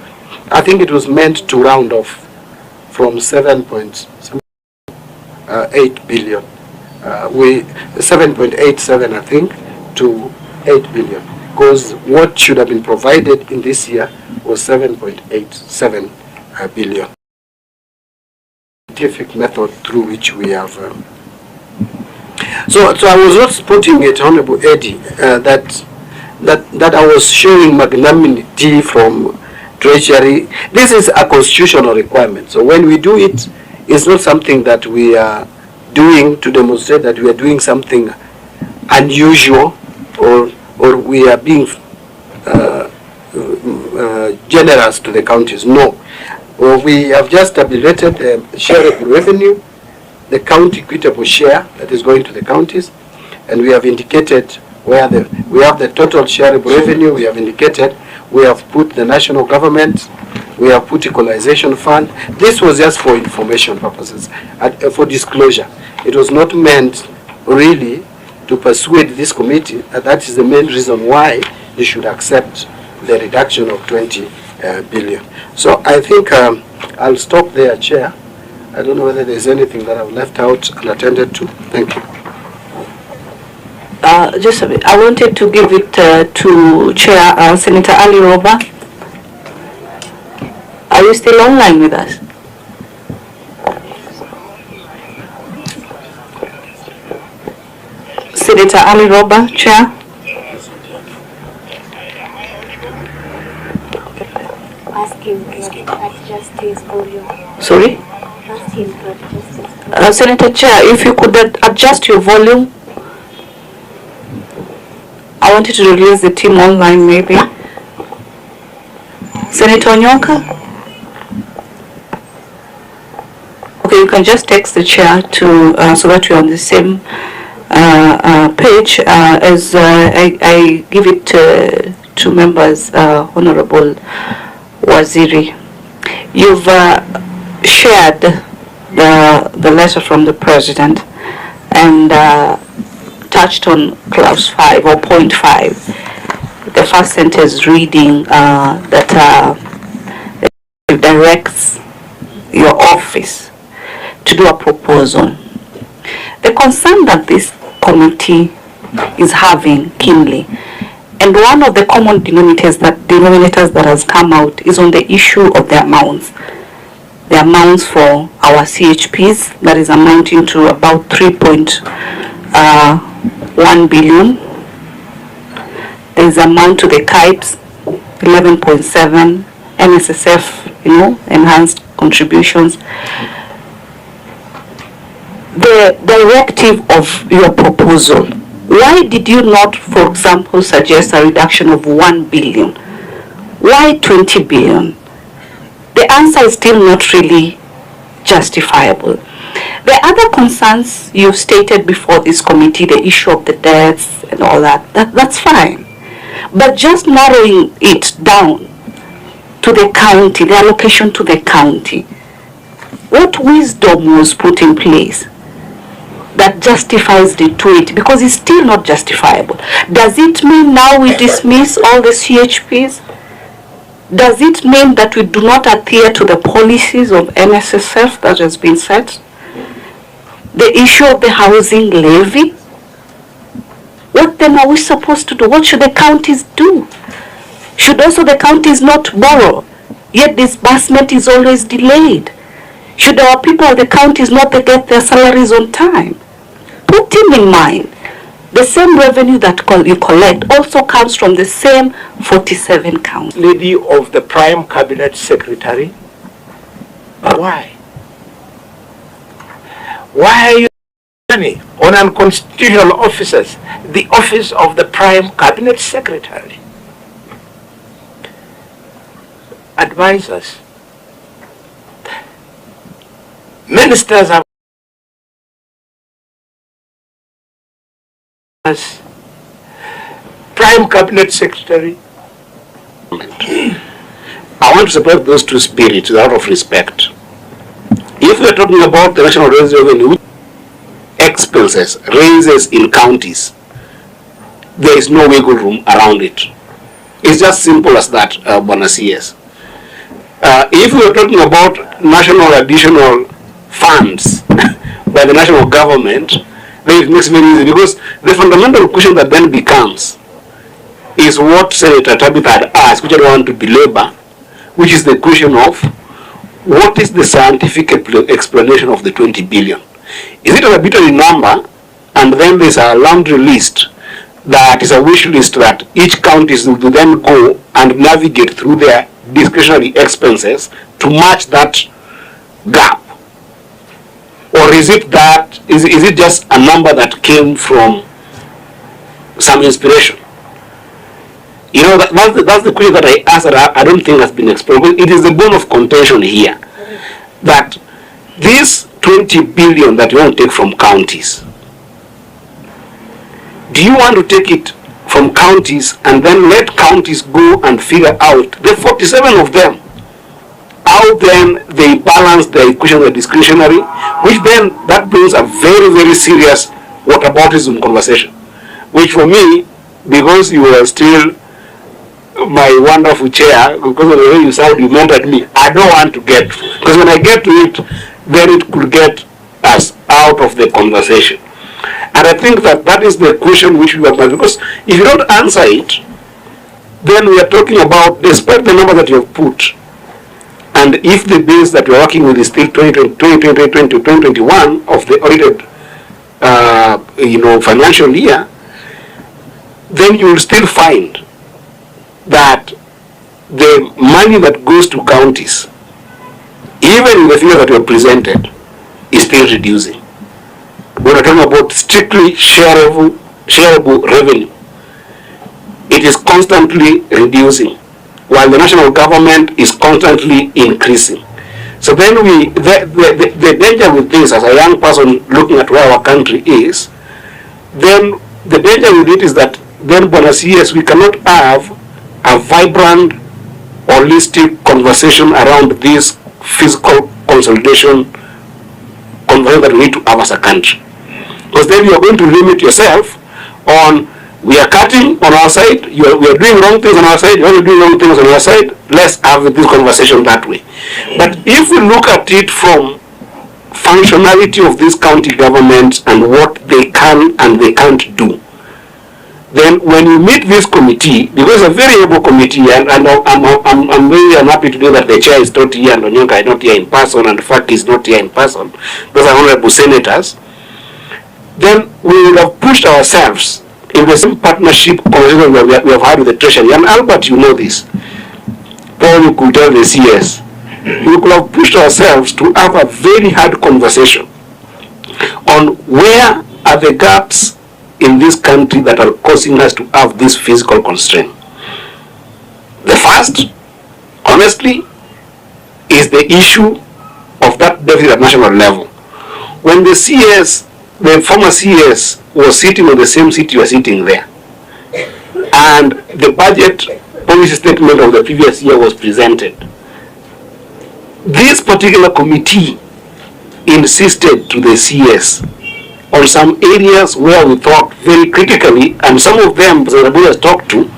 I think it was meant to round off from 7.8 billion. 7.87, I think, to 8 billion. Because what should have been provided in this year was 7.87 billion. Scientific method through which we have. So I was not putting it, Honorable Eddie, that I was showing magnanimity from Treasury. This is a constitutional requirement. So when we do it, it's not something that we are doing to demonstrate that we are doing something unusual or we are being generous to the counties. No. Well, we have just tabulated shareable revenue, the county equitable share that is going to the counties, and we have indicated where we have the total shareable revenue. We have indicated, we have put the national government, we have put equalization fund. This was just for information purposes, for disclosure. It was not meant really to persuade this committee that that is the main reason why they should accept the reduction of 20 billion. So I think I'll stop there, Chair. I don't know whether there's anything that I've left out unattended to. Thank you. Just a bit. I wanted to give it to Chair Senator Ali Roba. Are you still online with us? Senator Ali Roba, Chair. Ask him to adjust his volume. Sorry? Ask him to adjust his volume. Senator Chair, if you could adjust your volume. I wanted to release the team online, maybe. Senator Onyonka? Okay, you can just text the chair to so that we're on the same page as I give it to members. Honorable Waziri, you've shared the letter from the President and touched on clause 5 or point 5. The first sentence reading that it directs your office to do a proposal. The concern that this committee is having keenly, and one of the common denominators that has come out is on the issue of the amounts. The amounts for our CHPs, that is amounting to about 3.1 billion. There's amount to the KIPES, 11.7, NSSF, enhanced contributions. The directive of your proposal, why did you not, for example, suggest a reduction of 1 billion? Why 20 billion? The answer is still not really justifiable. The other concerns you've stated before this committee, the issue of the deaths and all that's fine. But just narrowing it down to the county, the allocation to the county, what wisdom was put in place that justifies the 280? Because it's still not justifiable. Does it mean now we dismiss all the CHPs? Does it mean that we do not adhere to the policies of NSSF that has been set? The issue of the housing levy? What then are we supposed to do? What should the counties do? Should also the counties not borrow, yet disbursement is always delayed? Should our people of the counties not get their salaries on time? Putting in mind, the same revenue that you collect also comes from the same 47 counties. Lady of the Prime Cabinet Secretary, why? Why are you spending money on unconstitutional officers? The office of the Prime Cabinet Secretary. Advisors. Ministers have as Prime Cabinet Secretary. I want to separate those two spirits out of respect. If we're talking about the national revenue expenses, raises in counties, there is no wiggle room around it. It's just simple as that, Bwana CS. If we're talking about national additional funds by the national government, then it makes it very easy, because the fundamental question that then becomes is what Senator Tabitha had asked, which I don't want to belabor, which is the question of what is the scientific explanation of the 20 billion? Is it an arbitrary number and then there's a laundry list that is a wish list that each county will then go and navigate through their discretionary expenses to match that gap? Or is it just a number that came from some inspiration? You know, that's the question that I asked that I don't think has been explored. It is the bone of contention here that this 20 billion that you want to take from counties, do you want to take it from counties and then let counties go and figure out, the 47 of them, how then they balance the equation of discretionary, which then that brings a very, very serious whataboutism conversation, which for me, because you were still my wonderful chair, because of the way you sound, you mentored me, I don't want to get, because when I get to it, then it could get us out of the conversation. And I think that is the question which we have, because if you don't answer it, then we are talking about, despite the number that you have put, and if the base that we are working with is still 2021 of the audited financial year, then you will still find that the money that goes to counties, even in the figure that you have presented, is still reducing. When we're talking about strictly shareable revenue, it is constantly reducing, while the national government is constantly increasing. So then the danger with this, as a young person looking at where our country is, then the danger with it is that then, yes, we cannot have a vibrant, holistic conversation around this fiscal consolidation conversation that we need to have as a country. Because then you are going to limit yourself on, we are cutting on our side, we are doing wrong things on our side, you are doing wrong things on our side, let's have this conversation that way. But if we look at it from functionality of these county governments and what they can and they can't do, then when you meet this committee, because it's a very able committee, and I'm very unhappy today that the chair is not here and Onyonka is not here in person and Faki is not here in person, those are honorable senators, then we will have pushed ourselves in the same partnership conversation that we have had with the Treasury. And Albert, you know this. Paul, you could tell the CS. We could have pushed ourselves to have a very hard conversation on where are the gaps in this country that are causing us to have this physical constraint. The first, honestly, is the issue of that deficit at national level. When the CS, the former CS, was sitting on the same seat you are sitting there, and the budget policy statement of the previous year was presented, this particular committee insisted to the CS on some areas where we thought very critically, and some of them the has talked to,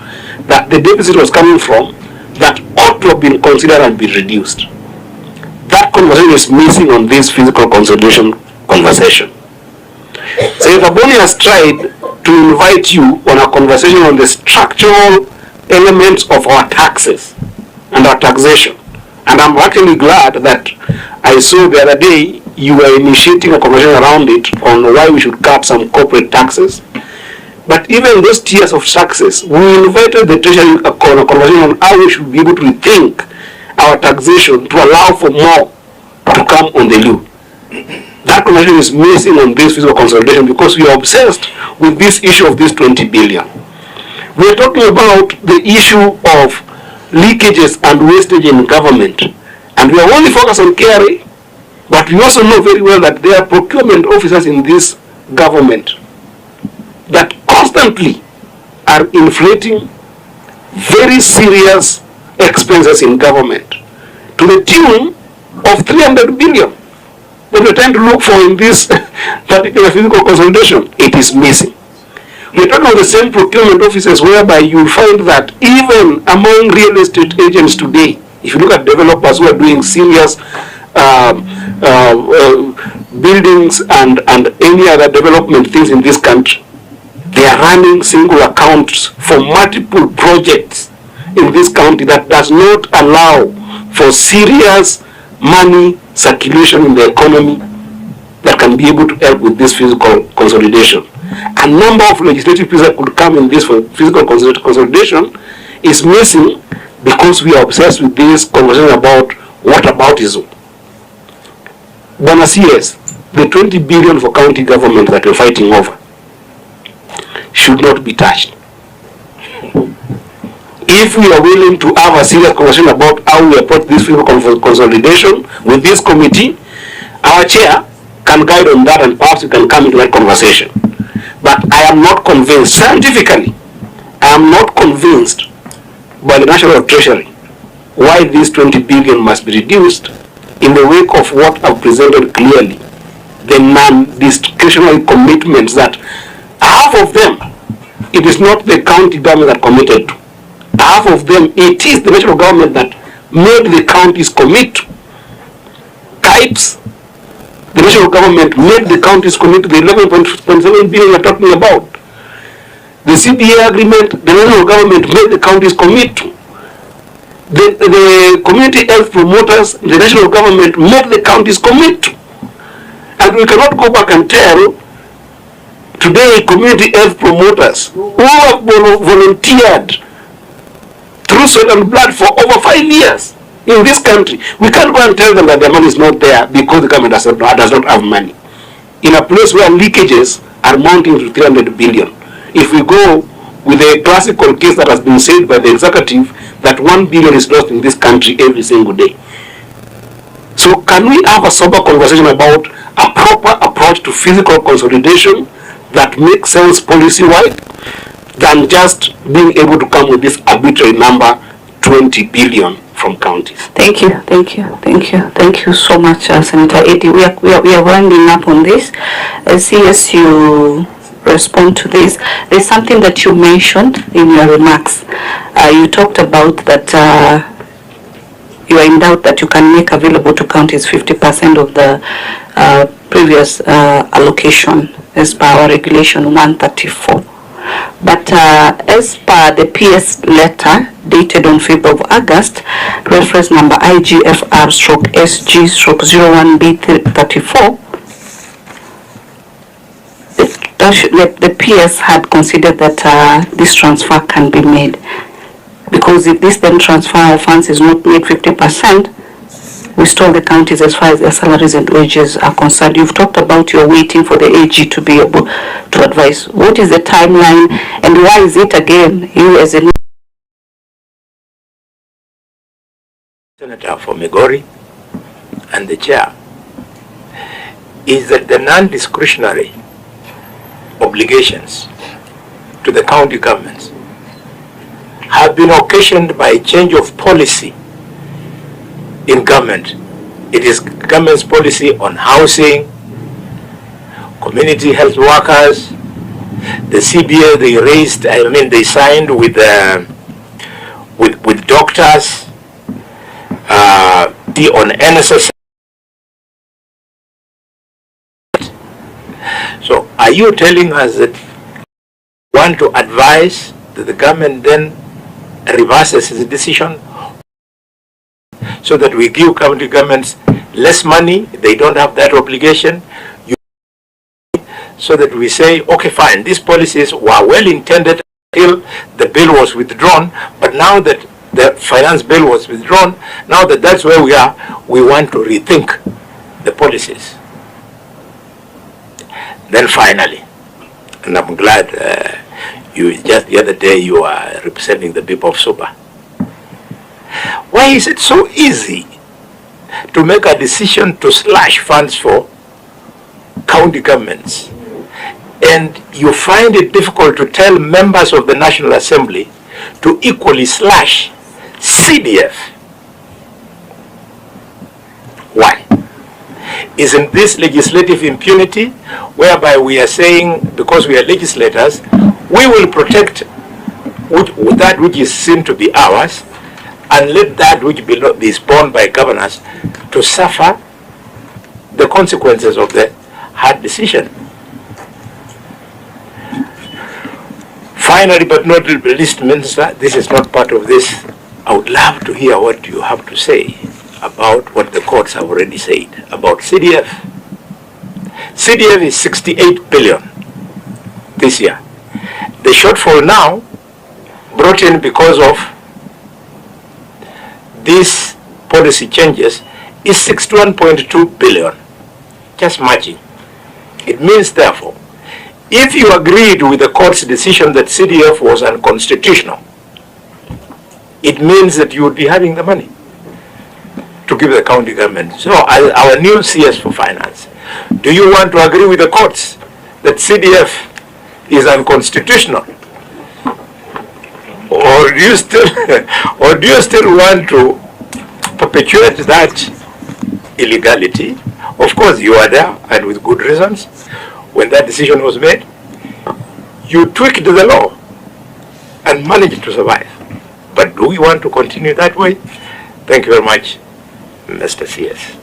that the deficit was coming from, that ought to have been considered and be reduced. That conversation is missing on this physical consolidation conversation. Senator Boni has tried to invite you on a conversation on the structural elements of our taxes and our taxation. And I'm actually glad that I saw the other day you were initiating a conversation around it on why we should cut some corporate taxes. But even those tiers of taxes, we invited the Treasury on a conversation on how we should be able to rethink our taxation to allow for more to come on the loo. That conversation is missing on this fiscal consolidation because we are obsessed with this issue of this 20 billion. We are talking about the issue of leakages and wastage in government, and we are only focused on KRA, but we also know very well that there are procurement officers in this government that constantly are inflating very serious expenses in government to the tune of 300 billion. What we're trying to look for in this particular physical consolidation, it is missing. We're talking about the same procurement officers whereby you find that even among real estate agents today, if you look at developers who are doing serious buildings and any other development things in this country, they are running single accounts for multiple projects in this county that does not allow for serious money circulation in the economy that can be able to help with this physical consolidation. a number of legislative pieces that could come in this for physical consolidation is missing because we are obsessed with this conversation about whataboutism. Bwana CS, the 20 billion for county government that we're fighting over should not be touched. If we are willing to have a serious conversation about how we approach this fiscal consolidation with this committee, our chair can guide on that, and perhaps we can come into that conversation. But I am not convinced, scientifically, I am not convinced by the National Treasury why this 20 billion must be reduced in the wake of what I've presented clearly, the non-discretionary commitments that half of them, it is not the county government that committed to. Half of them, it is the national government that made the counties commit to. KIPES, the national government made the counties commit to the 11.7 billion we're talking about. The CBA agreement, the national government made the counties commit to. The community health promoters, the national government made the counties commit to. And we cannot go back and tell today community health promoters who have volunteered through sweat and blood for over 5 years in this country. We can't go and tell them that their money is not there because the government does not have money. In a place where leakages are mounting to 300 billion. If we go with a classical case that has been said by the executive, that 1 billion is lost in this country every single day. So can we have a sober conversation about a proper approach to physical consolidation that makes sense policy-wide, than just being able to come with this arbitrary number, 20 billion from counties? Thank you so much, Senator Eddie. We are winding up on this. See, as you respond to this, there's something that you mentioned in your remarks. You talked about that you are in doubt that you can make available to counties 50% of the previous allocation as per our regulation 134. But as per the PS letter dated on 5th of August, reference number IGFR/SG/01B34, the PS had considered that this transfer can be made. Because if this then transfer of funds is not made 50%, we stall the counties as far as their salaries and wages are concerned. You've talked about you're waiting for the AG to be able to advise. What is the timeline, and why is it again you as a Senator for Migori and the chair is that the non-discretionary obligations to the county governments have been occasioned by a change of policy in government. It is government's policy on housing, community health workers, the CBA they signed with doctors, on NSS. So are you telling us that you want to advise that the government then reverses its decision so that we give county governments less money, they don't have that obligation, so that we say, okay, fine, these policies were well intended until the bill was withdrawn, but now that the finance bill was withdrawn, now that that's where we are, we want to rethink the policies. Then finally, and I'm glad you just the other day you are representing the people of Suba. Why is it so easy to make a decision to slash funds for county governments, and you find it difficult to tell members of the National Assembly to equally slash CDF? Why? Isn't this legislative impunity, whereby we are saying, because we are legislators, we will protect that which is seen to be ours, and let that which is borne by governors to suffer the consequences of the hard decision? Finally, but not least, Minister, this is not part of this. I would love to hear what you have to say about what the courts have already said about CDF. CDF is 68 billion. this year. The shortfall now, brought in because of these policy changes, is 61.2 billion, just matching. It means, therefore, if you agreed with the court's decision that CDF was unconstitutional, it means that you would be having the money to give the county government. So, as our new CS for finance, do you want to agree with the courts that CDF is unconstitutional, or do you still, want to perpetuate that illegality? Of course, you are there, and with good reasons. When that decision was made, you tweaked the law and managed to survive. But do we want to continue that way? Thank you very much, Mr. CS.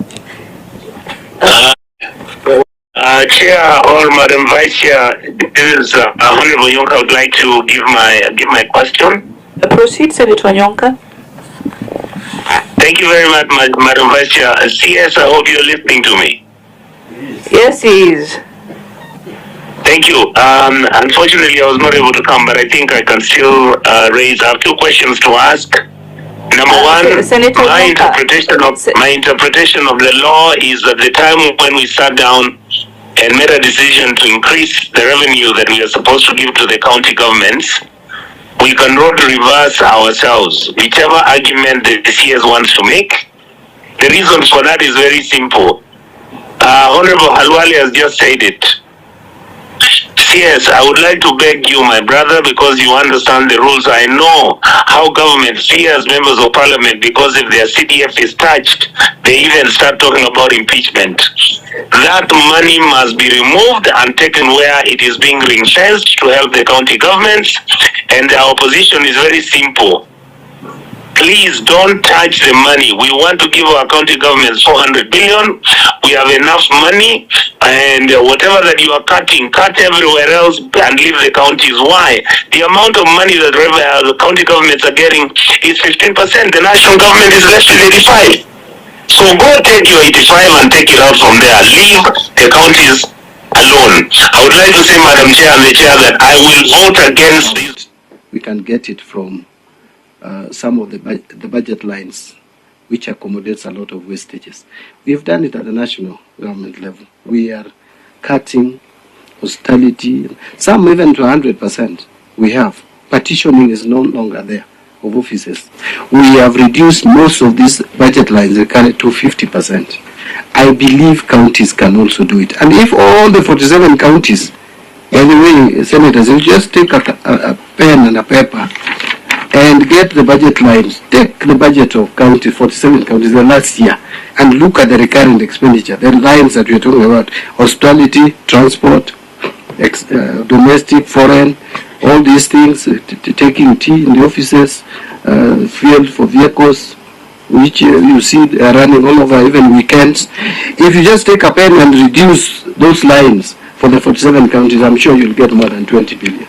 Chair or Madam Vice Chair, this is Honorable Yonka. I would like to give my question. Proceed, Senator Nyonka. Thank you very much, Madam Vice Chair. CS, I hope you're listening to me. Yes, he is. Thank you. Unfortunately, I was not able to come, but I think I can still raise. I have two questions to ask. Number one, Senator my interpretation of the law is at the time when we sat down and made a decision to increase the revenue that we are supposed to give to the county governments, we can reverse ourselves. Whichever argument the CS wants to make, the reason for that is very simple. Honorable Halwali has just said it. CS, I would like to beg you, my brother, because you understand the rules. I know how government fears members of parliament, because if their CDF is touched, they even start talking about impeachment. That money must be removed and taken where it is being ring-fenced to help the county governments. And our position is very simple. Please don't touch the money. We want to give our county governments 400 billion. We have enough money, and whatever that you are cutting, cut everywhere else and leave the counties. Why? The amount of money that the county governments are getting is 15%. The national government is left with 85%. So go take your 85 and take it out from there. Leave the counties alone. I would like to say, Madam Chair and the Chair, that I will vote against this. We can get it from some of the budget lines, which accommodates a lot of wastages. We have done it at the national government level. We are cutting hospitality, some even to 100%. We have. Partitioning is no longer there of offices. We have reduced most of these budget lines to 50%. I believe counties can also do it. And if all the 47 counties, by the way, senators, you just take a pen and a paper and get the budget lines, take the budget of county, 47 counties the last year, and look at the recurrent expenditure, the lines that we're talking about, hospitality, transport, domestic, foreign, all these things, taking tea in the offices, fuel for vehicles, which you see are running all over, even weekends. If you just take a pen and reduce those lines for the 47 counties, I'm sure you'll get more than 20 billion.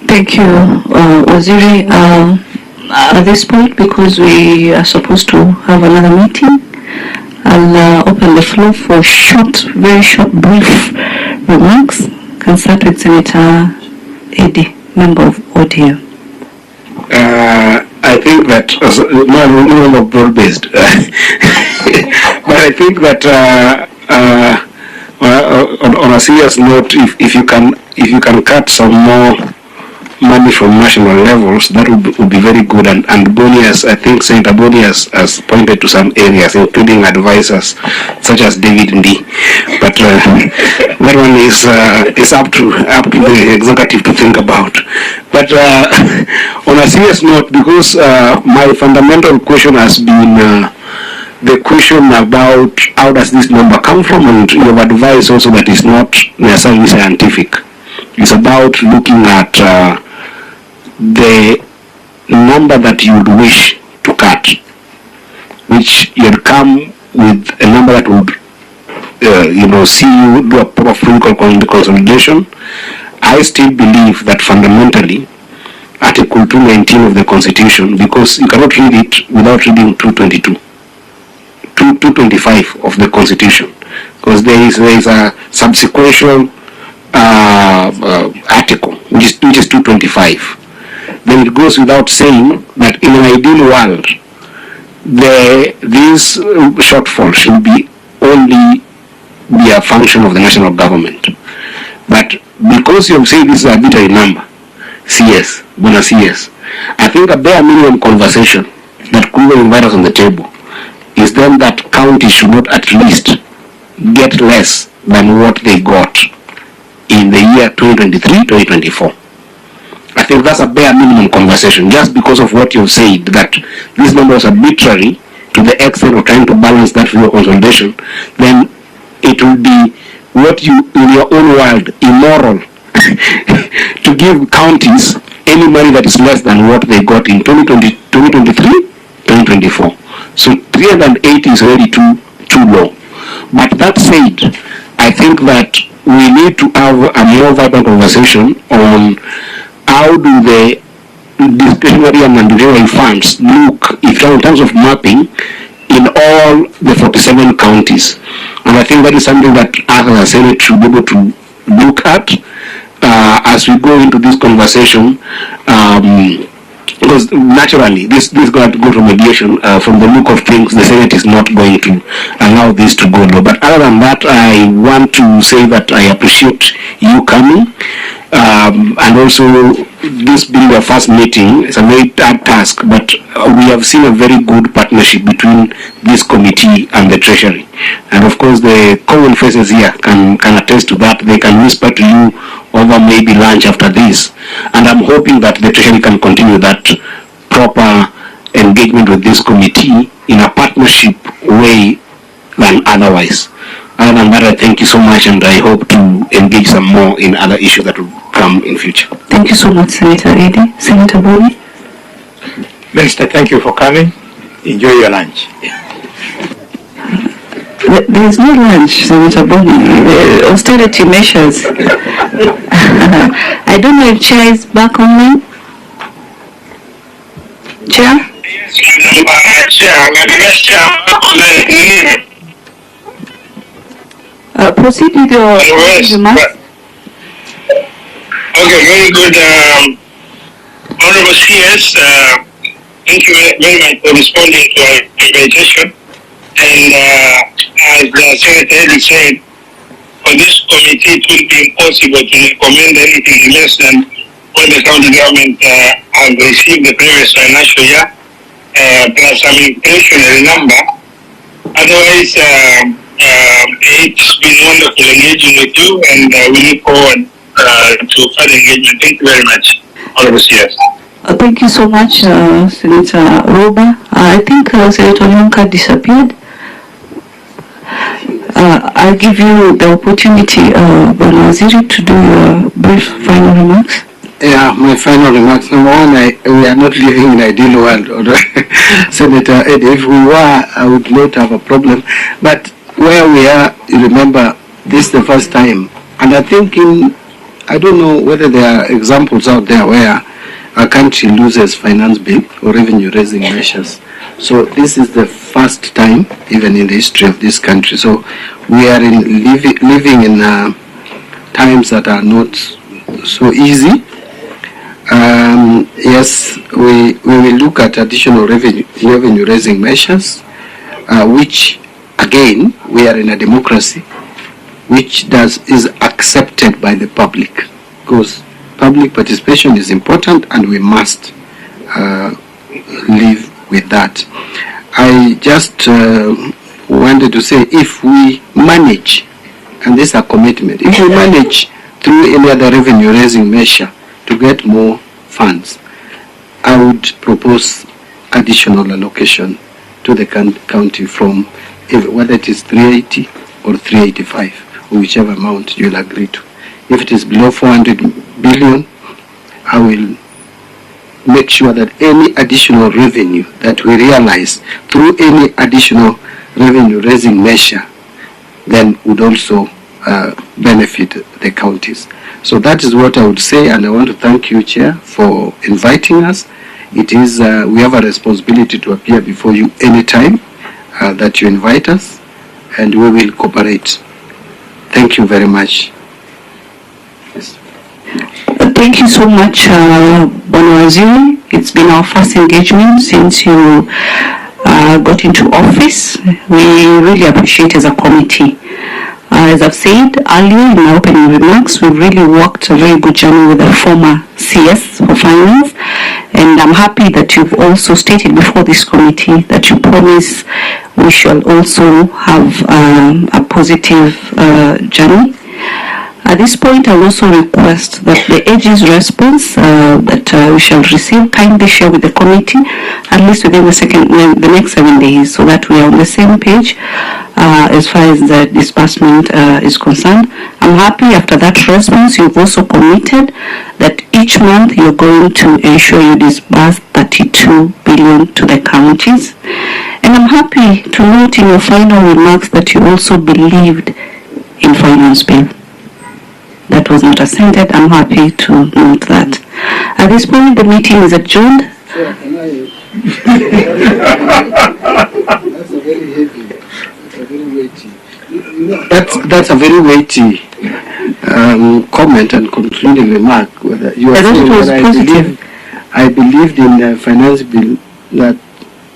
Thank you, Waziri. At this point, because we are supposed to have another meeting, I'll open the floor for very short, brief remarks. Can start with Senator Eddie, member of ODM. I think that, not broad-based, but I think that on a serious note, if you can cut some more money from national levels, that would be very good. And Boni, I think Senator Boni has pointed to some areas, including advisors such as David Ndi. But that one is up to the executive to think about. But on a serious note, because my fundamental question has been the question about how does this number come from, and you have advised also that it's not necessarily scientific. It's about looking at the number that you would wish to cut, which you'd come with a number that would, see you do a proper physical consolidation. I still believe that fundamentally, Article 219 of the Constitution, because you cannot read it without reading 225 of the Constitution, because there is a subsequential article, which is 225, then it goes without saying that in an ideal world, this shortfall should be only be a function of the national government. But because you have said this is a arbitrary number, CS, bonus CS, I think a bare minimum conversation that could invite us on the table is then that county should not at least get less than what they got in the year 2023-2024. I think that's a bare minimum conversation, just because of what you've said, that this number was arbitrary to the extent of trying to balance that for your consolidation. Then it will be what you, in your own world, immoral to give counties any money that is less than what they got in 2023-2024. So 380 is already too low. But that said, I think that we need to have a more vibrant conversation on how do the discretionary and mandatory funds look in terms of mapping in all the 47 counties. And I think that is something that us as a Senate should be able to look at as we go into this conversation, because naturally this is going to go to mediation. From the look of things, the Senate is not going to allow this to go low. But other than that, I want to say that I appreciate you coming, and also this being the first meeting. It's a very hard task, but we have seen a very good partnership between this committee and the Treasury. And of course, the common faces here can attest to that. They can whisper to you over maybe lunch after this. And I'm hoping that the Treasury can continue that proper engagement with this committee in a partnership way than otherwise. Other than that, I thank you so much, and I hope to engage some more in other issues that will come in future. Thank you so much, Senator Eddy. Senator Boni. Minister, thank you for coming. Enjoy your lunch. There is no lunch, Senator Boni. Austerity measures. I don't know if Chair is back online. Chair? Proceed with your remarks. Okay, very good. Honorable CS, thank you very much for responding to our invitation. And as Senator Eddy said, for this committee it will be impossible to recommend anything less than what the county government has received the previous financial year, plus some inflationary number. Otherwise, it's been wonderful engaging with you, and we look forward to further engagement. Thank you very much, Honorable CS. Thank you so much, Senator Roba. I think Senator Nyonka disappeared. I'll give you the opportunity, Bwana Waziri, to do your brief final remarks. Yeah, my final remarks. Number one, we are not living in an ideal world. Senator Eddy, if we were, I would not have a problem. But where we are, you remember, this is the first time. And I think I don't know whether there are examples out there where a country loses finance bill or revenue raising measures. So this is the first time, even in the history of this country. So we are living in times that are not so easy. Yes, we will look at additional revenue raising measures, which again, we are in a democracy, which is accepted by the public, because public participation is important and we must live with that. I just wanted to say, if we manage, and this is a commitment, if we manage through any other revenue raising measure to get more funds, I would propose additional allocation to the county from whether it is 380 or 385, or whichever amount you'll agree to. If it is below 400 billion, I will make sure that any additional revenue that we realize through any additional revenue raising measure then would also benefit the counties. So that is what I would say, and I want to thank you, Chair, for inviting us. It is, we have a responsibility to appear before you anytime that you invite us, and we will cooperate. Thank you very much. Thank you so much, Bwana Waziri. It's been our first engagement since you got into office. We really appreciate as a committee. As I've said earlier in my opening remarks, we've really worked a very good journey with the former CS for finance, and I'm happy that you've also stated before this committee that you promise we shall also have a positive journey. At this point, I will also request that the AG's response that we shall receive kindly share with the committee, at least within the next 7 days, so that we are on the same page as far as the disbursement is concerned. I'm happy after that response, you've also committed that each month you're going to ensure you disburse 32 billion to the counties. And I'm happy to note in your final remarks that you also believed in finance bill. That was not assented. I'm happy to note that. At this point, the meeting is adjourned. Sure, can I? That's a very heavy. That's a very weighty. That's a very weighty comment and concluding remark. Whether you are saying that I believed in the finance bill that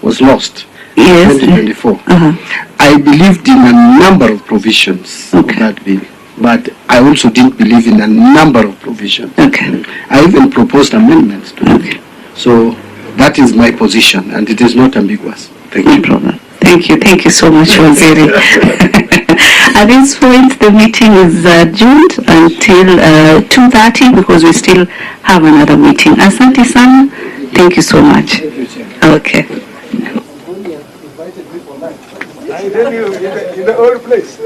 was lost in 2024. I believed in a number of provisions of that bill. But I also didn't believe in a number of provisions. I even proposed amendments to it. So that is my position, and it is not ambiguous. Thank you. No problem. Thank you so much, Waziri. At this point, the meeting is adjourned until 2:30 because we still have another meeting. Asante sana. Thank you so much. Okay. I tell you, in the old place.